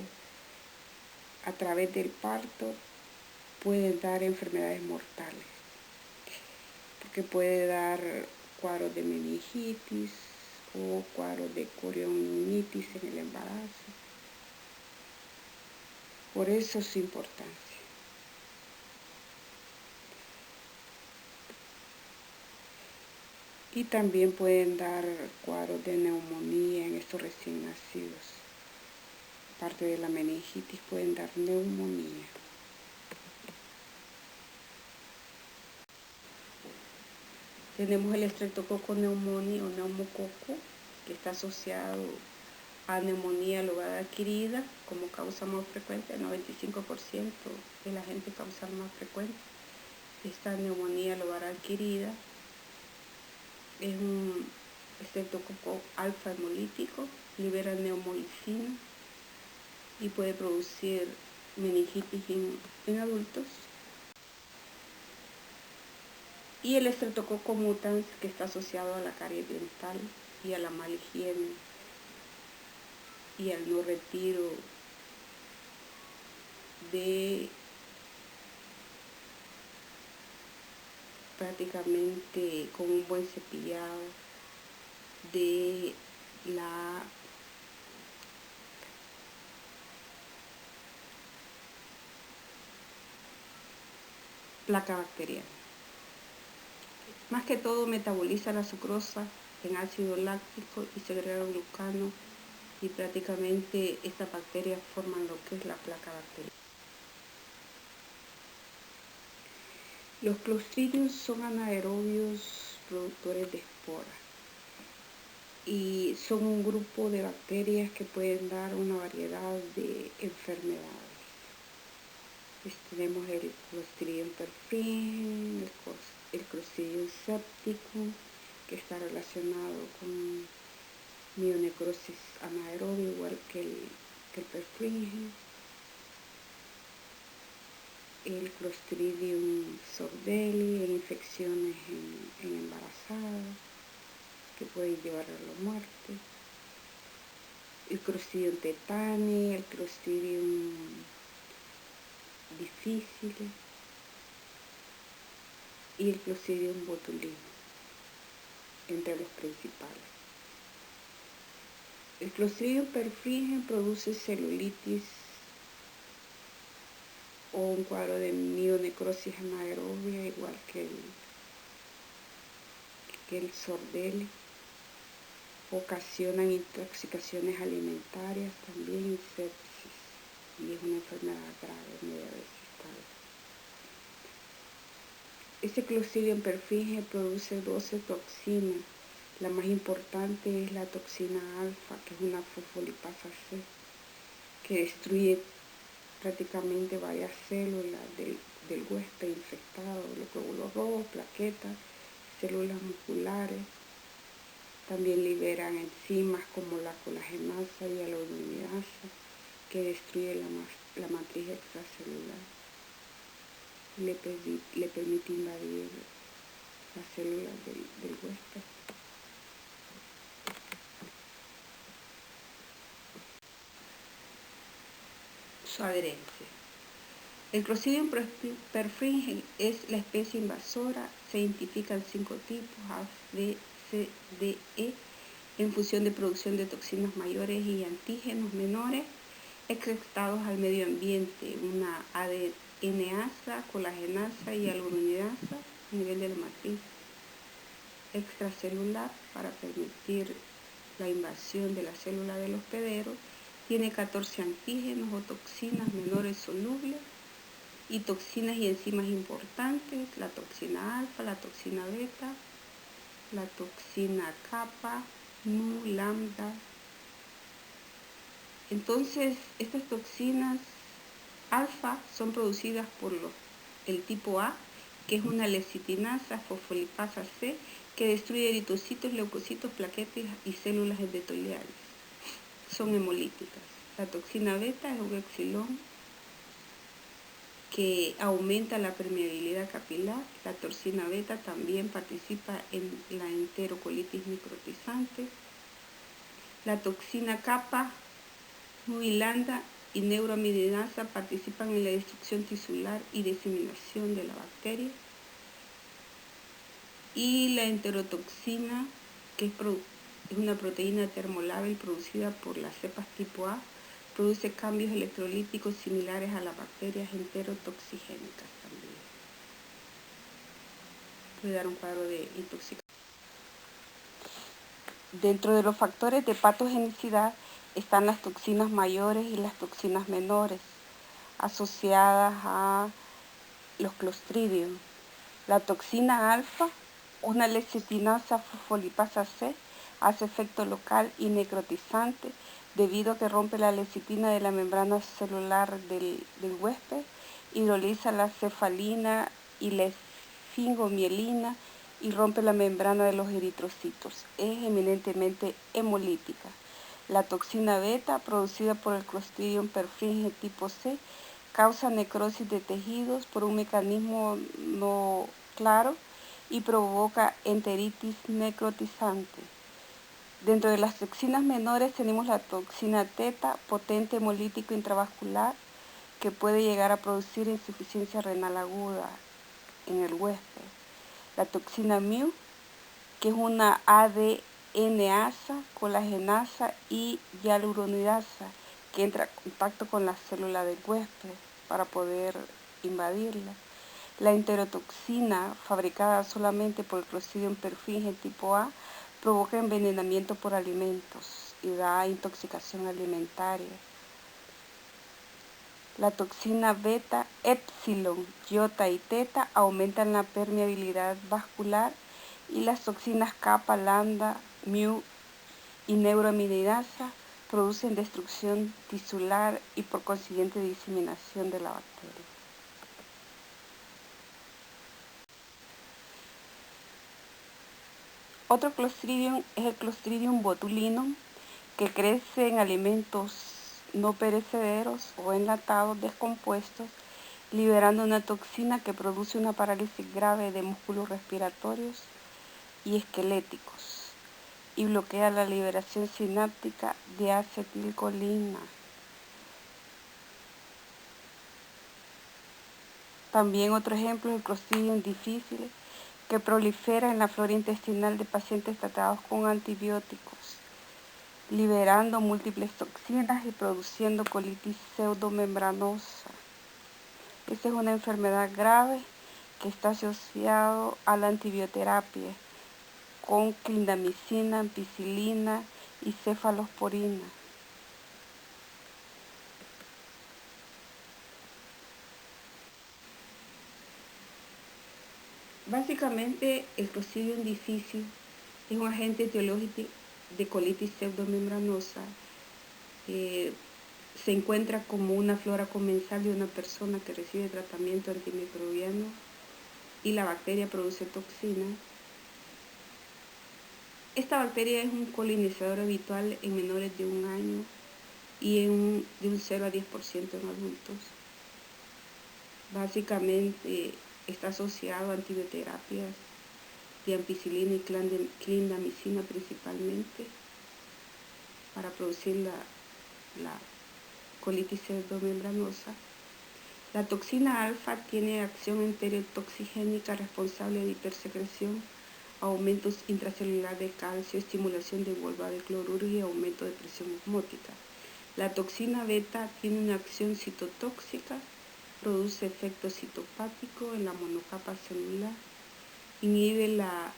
a través del parto, pueden dar enfermedades mortales, porque puede dar cuadros de meningitis o cuadros de corionitis en el embarazo. Por eso su importancia. Y también pueden dar cuadros de neumonía en estos recién nacidos. Aparte de la meningitis, pueden dar neumonía. Tenemos el estreptococo pneumoniae o neumococo, que está asociado a neumonía lugar adquirida como causa más frecuente. El 95% de la gente causa más frecuente esta neumonía lugar adquirida. Es un estreptococo alfa hemolítico, libera neumolicina y puede producir meningitis en adultos. Y el estreptococo mutans, que está asociado a la caries dental y a la mala higiene y al no retiro de prácticamente con un buen cepillado de la placa bacteriana. Más que todo metaboliza la sucrosa en ácido láctico y segrega glucano, y prácticamente estas bacterias forman lo que es la placa bacteriana. Los Clostridium son anaerobios productores de esporas y son un grupo de bacterias que pueden dar una variedad de enfermedades. Tenemos el Clostridium perfringens, el Clostridium septicum, que está relacionado con mionecrosis anaerobia, igual que el perfringens. El Clostridium sordelli en infecciones en embarazadas, que pueden llevar a la muerte. El Clostridium tetani, el Clostridium difficile y el Clostridium botulinum, entre los principales. El Clostridium perfringens produce celulitis o un cuadro de mionecrosis anaerobia, igual que el sordelli. Ocasionan intoxicaciones alimentarias también y sepsis, y es una enfermedad grave, media resistente. Este Clostridium perfringens produce 12 toxinas. La más importante es la toxina alfa, que es una fosfolipasa C, que destruye prácticamente varias células del huésped infectado, los glóbulos rojos, plaquetas, células musculares. También liberan enzimas como la colagenasa y la urominasa, que destruye la matriz extracelular. Le permite invadir las células del huésped. Su adherencia. El Clostridium perfringens es la especie invasora. Se identifican 5 tipos: A, B, C, D, E, en función de producción de toxinas mayores y antígenos menores excretados al medio ambiente, una ADNasa, colagenasa y aluronidasa a nivel de la matriz extracelular para permitir la invasión de la célula del hospedero. Tiene 14 antígenos o toxinas menores solubles y toxinas y enzimas importantes: la toxina alfa, la toxina beta, la toxina kappa, mu, lambda. Entonces, estas toxinas alfa son producidas por el tipo A, que es una lecitinasa fosfolipasa C, que destruye eritrocitos, leucocitos, plaquetas y células endoteliales. Son hemolíticas. La toxina beta es un epsilon que aumenta la permeabilidad capilar. La toxina beta también participa en la enterocolitis microtizante. La toxina kappa, mu y lambda y neuroamidinasa participan en la destrucción tisular y diseminación de la bacteria. Y la enterotoxina, que es una proteína termolábil producida por las cepas tipo A, produce cambios electrolíticos similares a las bacterias enterotoxigénicas también. Puede dar un cuadro de intoxicación. Dentro de los factores de patogenicidad están las toxinas mayores y las toxinas menores, asociadas a los Clostridium. La toxina alfa, una lecitinasa fosfolipasa C, hace efecto local y necrotizante debido a que rompe la lecitina de la membrana celular del huésped, hidroliza la cefalina y la esfingomielina y rompe la membrana de los eritrocitos. Es eminentemente hemolítica. La toxina beta, producida por el Clostridium perfringens tipo C, causa necrosis de tejidos por un mecanismo no claro y provoca enteritis necrotizante. Dentro de las toxinas menores tenemos la toxina teta, potente hemolítico intravascular, que puede llegar a producir insuficiencia renal aguda en el huésped. La toxina mu, que es una ADNasa, colagenasa y hialuronidasa, que entra en contacto con la célula del huésped para poder invadirla. La enterotoxina, fabricada solamente por el Clostridium perfringens tipo A, provoca envenenamiento por alimentos y da intoxicación alimentaria. La toxina beta, epsilon, iota y teta aumentan la permeabilidad vascular y las toxinas kappa, lambda, mu y neuroaminidasa producen destrucción tisular y por consiguiente diseminación de la bacteria. Otro Clostridium es el Clostridium botulinum, que crece en alimentos no perecederos o enlatados descompuestos, liberando una toxina que produce una parálisis grave de músculos respiratorios y esqueléticos y bloquea la liberación sináptica de acetilcolina. También otro ejemplo es el Clostridium difficile, que prolifera en la flora intestinal de pacientes tratados con antibióticos, liberando múltiples toxinas y produciendo colitis pseudomembranosa. Esta es una enfermedad grave que está asociada a la antibioterapia con clindamicina, ampicilina y cefalosporina. Básicamente, el Clostridium difficile es un agente etiológico de colitis pseudomembranosa. Se encuentra como una flora comensal de una persona que recibe tratamiento antimicrobiano y la bacteria produce toxina. Esta bacteria es un colinizador habitual en menores de 1 año y de un 0 a 10% en adultos. Básicamente está asociado a antibioterapias de ampicilina y clindamicina principalmente para producir la colitis pseudomembranosa. La toxina alfa tiene acción enterotoxigénica responsable de hipersecreción, aumentos intracelulares de calcio, estimulación de vulva de cloruro y aumento de presión osmótica. La toxina beta tiene una acción citotóxica, produce efecto citopático en la monocapa celular, inhibe la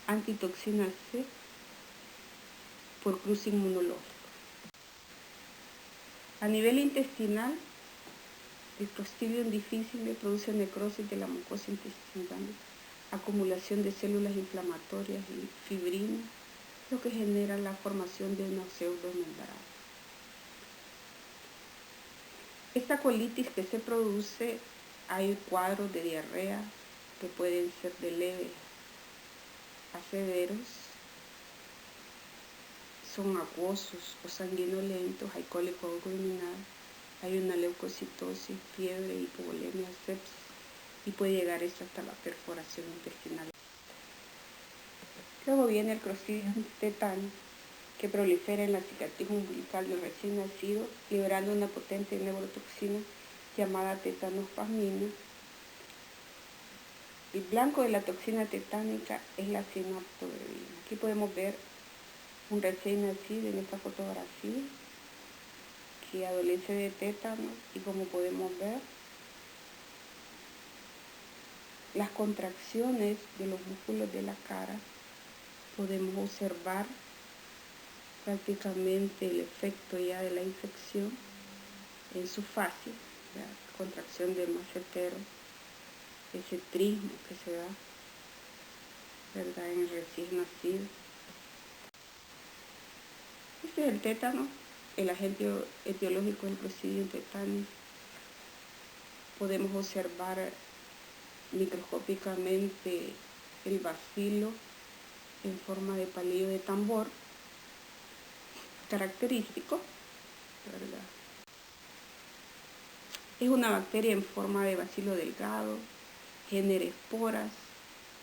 antitoxina C por cruce inmunológico. A nivel intestinal, el Clostridium difficile produce necrosis de la mucosa intestinal, acumulación de células inflamatorias y fibrina, lo que genera la formación de una pseudomembrana. Esta colitis que se produce, hay cuadros de diarrea que pueden ser de leves a severos, son acuosos o sanguinolentos, hay cólico abdominal, hay una leucocitosis, fiebre, hipovolemia, sepsis y puede llegar esto hasta la perforación intestinal. Luego viene el Clostridium tetani, que prolifera en la cicatriz umbilical del recién nacido, liberando una potente neurotoxina llamada tetanospasmina. El blanco de la toxina tetánica es la cinaptoverina. Aquí podemos ver un recién nacido en esta fotografía si adolece de tétano y como podemos ver, las contracciones de los músculos de la cara, podemos observar prácticamente el efecto ya de la infección en su fase, la contracción del macetero, ese trismo que se da, ¿verdad?, en el recién nacido. Este es el tétano, el agente etiológico del Clostridium tetani. Podemos observar microscópicamente el bacilo en forma de palillo de tambor, característico, ¿verdad? Es una bacteria en forma de bacilo delgado, genera esporas,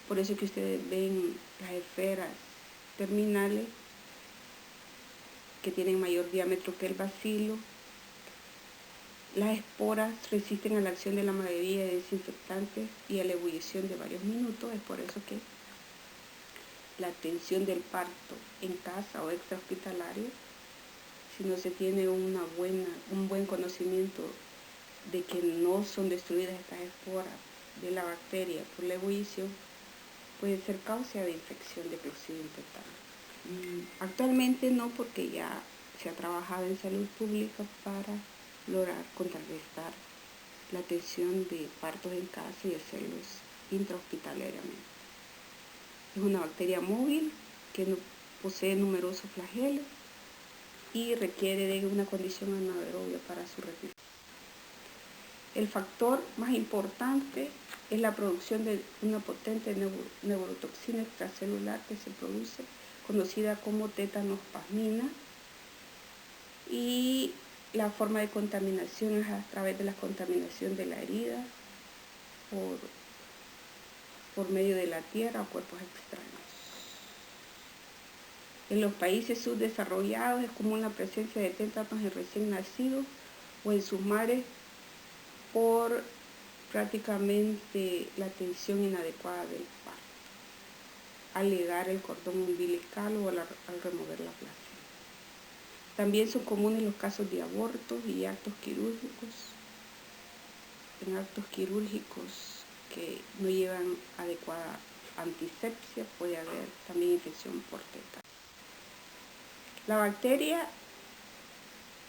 por eso que ustedes ven las esferas terminales que tienen mayor diámetro que el bacilo. Las esporas resisten a la acción de la mayoría de desinfectantes y a la ebullición de varios minutos. Es por eso que la atención del parto en casa o extrahospitalario, si no se tiene un buen conocimiento de que no son destruidas estas esporas de la bacteria por la ebullición, puede ser causa de infección de Clostridium tetani. Actualmente no, porque ya se ha trabajado en salud pública para lograr contrarrestar la atención de partos en casa y hacerlos intrahospitalariamente. Es una bacteria móvil que no posee numerosos flagelos y requiere de una condición anaerobia para su respiración. El factor más importante es la producción de una potente neurotoxina extracelular que se produce, conocida como tétanospasmina, y la forma de contaminación es a través de la contaminación de la herida por medio de la tierra o cuerpos extraños. En los países subdesarrollados es común la presencia de tétanos en recién nacidos o en sus madres por prácticamente la tensión inadecuada del parto, al ligar el cordón umbilical o al remover la placenta. También son comunes los casos de abortos y actos quirúrgicos. En actos quirúrgicos que no llevan adecuada antisepsia puede haber también infección por tétano. La bacteria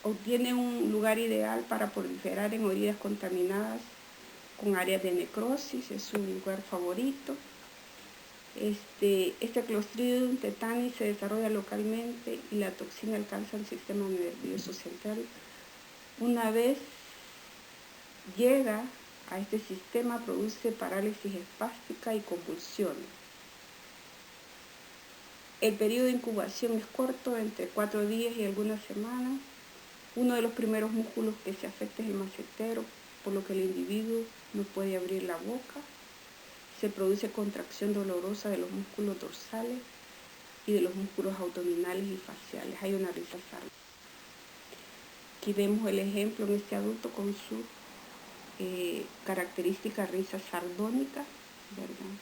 obtiene un lugar ideal para proliferar en orillas contaminadas con áreas de necrosis, es su lugar favorito. Este Clostridium tetani se desarrolla localmente y la toxina alcanza el sistema nervioso central. Una vez llega a este sistema, produce parálisis espástica y convulsiones. El periodo de incubación es corto, entre 4 días y algunas semanas. Uno de los primeros músculos que se afecta es el macetero, por lo que el individuo no puede abrir la boca. Se produce contracción dolorosa de los músculos dorsales y de los músculos abdominales y faciales. Hay una risa sardónica. Aquí vemos el ejemplo en este adulto con su característica risa sardónica, ¿verdad?,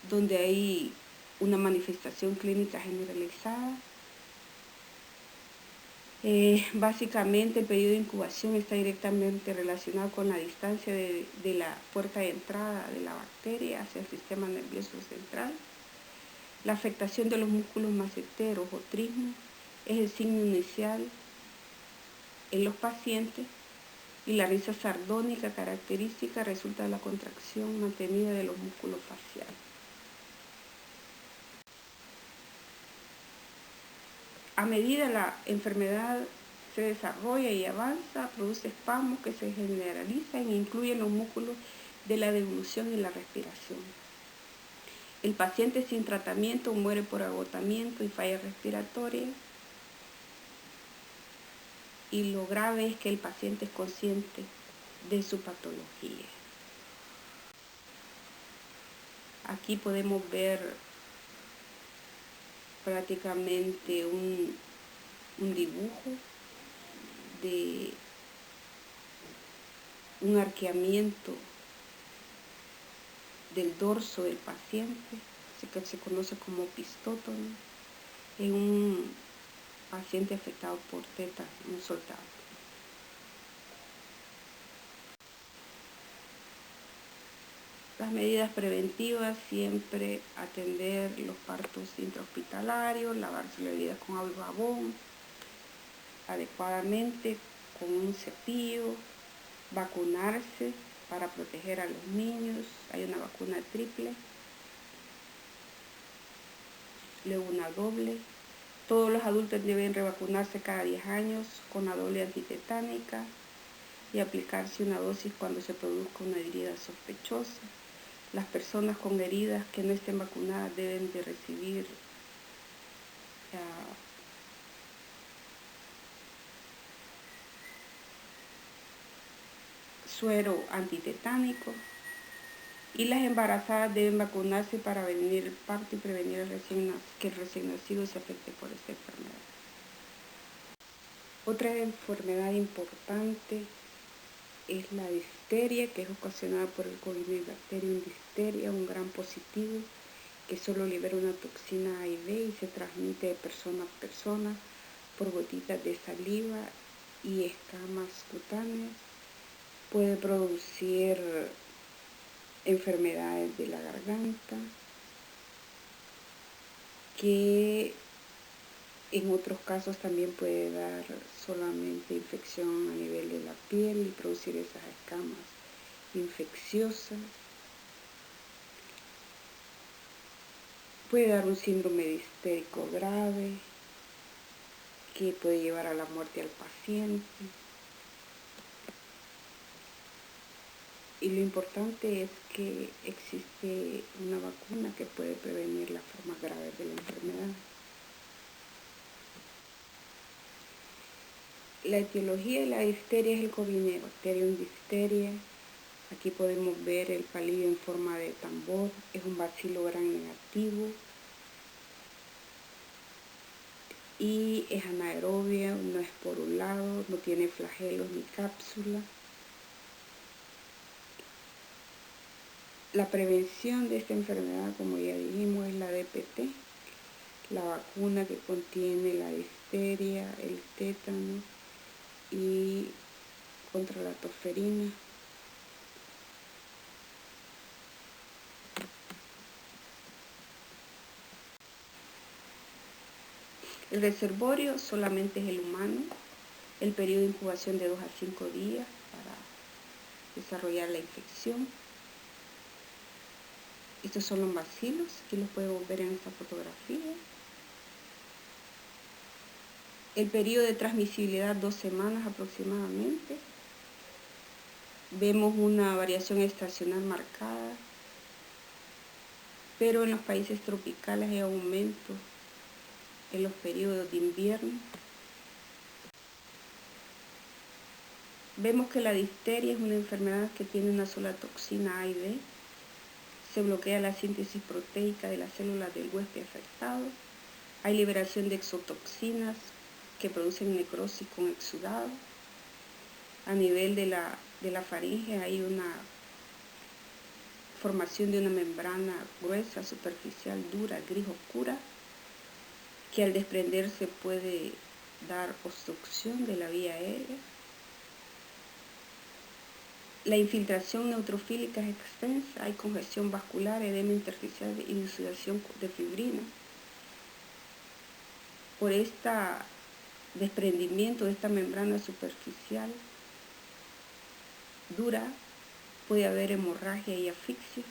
donde hay una manifestación clínica generalizada. Básicamente el periodo de incubación está directamente relacionado con la distancia de la puerta de entrada de la bacteria hacia el sistema nervioso central. La afectación de los músculos maceteros o trismos es el signo inicial en los pacientes, y la risa sardónica característica resulta de la contracción mantenida de los músculos faciales. A medida la enfermedad se desarrolla y avanza, produce espasmos que se generalizan e incluyen los músculos de la deglución y la respiración. El paciente sin tratamiento muere por agotamiento y falla respiratoria, y lo grave es que el paciente es consciente de su patología. Aquí podemos ver prácticamente un dibujo de un arqueamiento del dorso del paciente, que se conoce como opistótono, en un paciente afectado por tétano, un soldado. Las medidas preventivas, siempre atender los partos intrahospitalarios, lavarse las heridas con agua y jabón adecuadamente, con un cepillo, vacunarse para proteger a los niños. Hay una vacuna triple, luego una doble. Todos los adultos deben revacunarse cada 10 años con la doble antitetánica y aplicarse una dosis cuando se produzca una herida sospechosa. Las personas con heridas que no estén vacunadas deben de recibir suero antitetánico, y las embarazadas deben vacunarse para prevenir el parto y prevenir que el recién nacido se afecte por esta enfermedad. Otra enfermedad importante es la difteria, que es ocasionada por el Corynebacterium diphtheria, un gran positivo que solo libera una toxina A y B y se transmite de persona a persona por gotitas de saliva y escamas cutáneas. Puede producir enfermedades de la garganta, que en otros casos también puede dar solamente infección a nivel de la piel y producir esas escamas infecciosas. Puede dar un síndrome difterico grave que puede llevar a la muerte al paciente. Y lo importante es que existe una vacuna que puede prevenir las formas graves de la enfermedad. La etiología de la difteria es el Corynebacterium diphtheria. Aquí podemos ver el palillo en forma de tambor, es un bacilo gram negativo y es anaerobia, no es porulado, no tiene flagelos ni cápsula. La prevención de esta enfermedad, como ya dijimos, es la DPT, la vacuna que contiene la difteria, el tétano y contra la tosferina. El reservorio solamente es el humano, el periodo de incubación de 2 a 5 días para desarrollar la infección. Estos son los bacilos, aquí los podemos ver en esta fotografía. El periodo de transmisibilidad 2 semanas aproximadamente. Vemos una variación estacional marcada, pero en los países tropicales hay aumento en los periodos de invierno. Vemos que la difteria es una enfermedad que tiene una sola toxina A y B. Se bloquea la síntesis proteica de las células del huésped afectado. Hay liberación de exotoxinas que producen necrosis con exudado. A nivel de la faringe hay una formación de una membrana gruesa, superficial, dura, gris oscura, que al desprenderse puede dar obstrucción de la vía aérea. La infiltración neutrofílica es extensa, hay congestión vascular, edema intersticial y dilucidación de fibrina. Por este desprendimiento de esta membrana superficial dura, puede haber hemorragia y asfixia.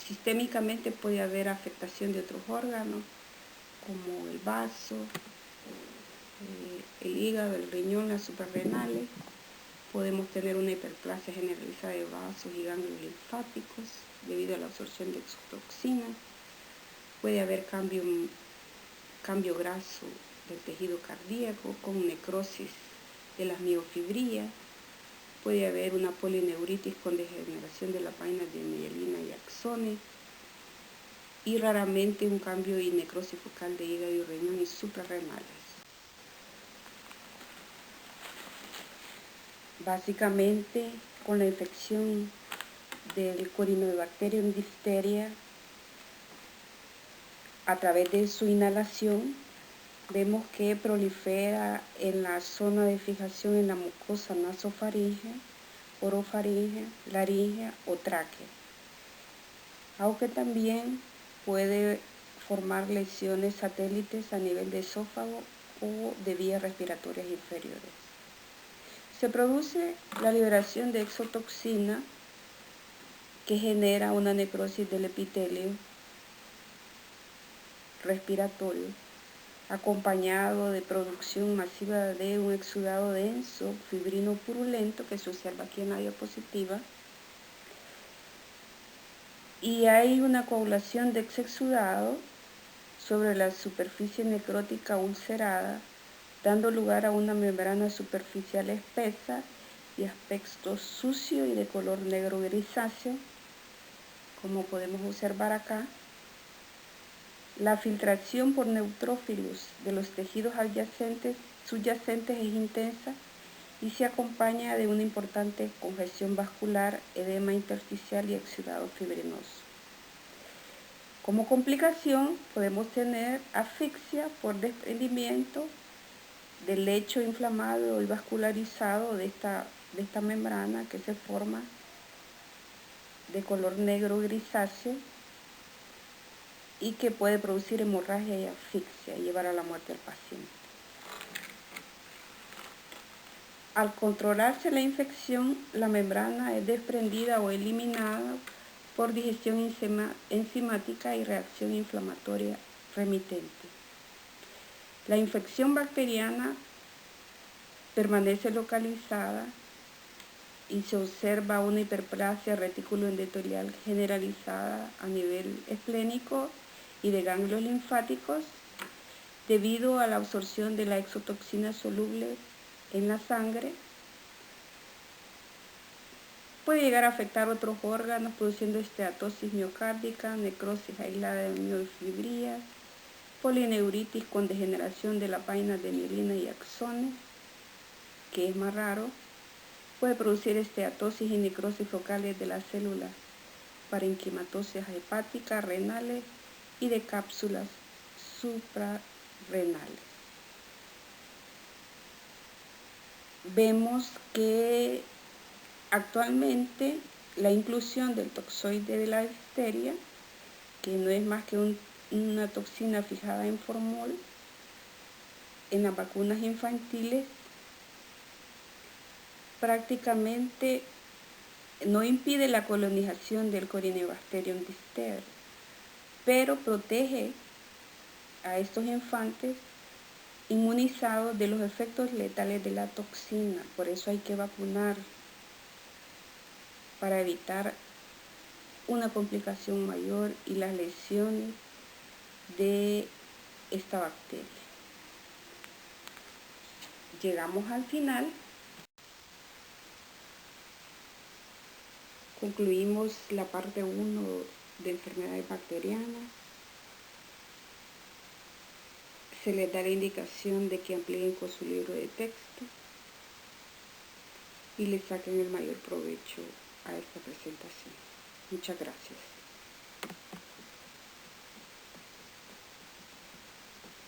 Sistémicamente puede haber afectación de otros órganos, como el vaso, el hígado, el riñón, las suprarrenales. Podemos tener una hiperplasia generalizada de vasos y ganglios linfáticos debido a la absorción de exotoxinas. Puede haber cambio graso del tejido cardíaco con necrosis de las miofibrillas. Puede haber una polineuritis con degeneración de las vainas de mielina y axones. Y raramente un cambio y necrosis focal de hígado y riñón y suprarrenales. Básicamente, con la infección del Corynebacterium diphtheria, a través de su inhalación, Vemos que prolifera en la zona de fijación en la mucosa nasofaríngea, orofaríngea, laríngea o tráquea, aunque también puede formar lesiones satélites a nivel de esófago o de vías respiratorias inferiores. Se produce la liberación de exotoxina que genera una necrosis del epitelio respiratorio, acompañado de producción masiva de un exudado denso, fibrino purulento, que se observa aquí en la diapositiva, y hay una coagulación de ese exudado sobre la superficie necrótica ulcerada, dando lugar a una membrana superficial espesa y aspecto sucio y de color negro grisáceo, como podemos observar acá. La filtración por neutrófilos de los tejidos subyacentes es intensa y se acompaña de una importante congestión vascular, edema intersticial y exudado fibrinoso. Como complicación podemos tener asfixia por desprendimiento del lecho inflamado y vascularizado de esta membrana que se forma de color negro grisáceo y que puede producir hemorragia y asfixia y llevar a la muerte del paciente. Al controlarse la infección, la membrana es desprendida o eliminada por digestión enzimática y reacción inflamatoria remitente. La infección bacteriana permanece localizada y se observa una hiperplasia reticuloendotelial generalizada a nivel esplénico y de ganglios linfáticos debido a la absorción de la exotoxina soluble en la sangre. Puede llegar a afectar otros órganos produciendo esteatosis miocárdica, necrosis aislada de miofibrillas, polineuritis con degeneración de las vainas de mielina y axones, que es más raro. Puede producir esteatosis y necrosis focales de las células parenquimatosis hepáticas, renales y de cápsulas suprarrenales. Vemos que actualmente la inclusión del toxoide de la difteria, que no es más que una toxina fijada en formol, en las vacunas infantiles, prácticamente no impide la colonización del Corynebacterium difter, pero protege a estos infantes inmunizados de los efectos letales de la toxina. Por eso hay que vacunar para evitar una complicación mayor y las lesiones de esta bacteria. Llegamos al final. Concluimos la parte 1 de enfermedades bacterianas. Se les da la indicación de que amplíen con su libro de texto y le saquen el mayor provecho a esta presentación. Muchas gracias.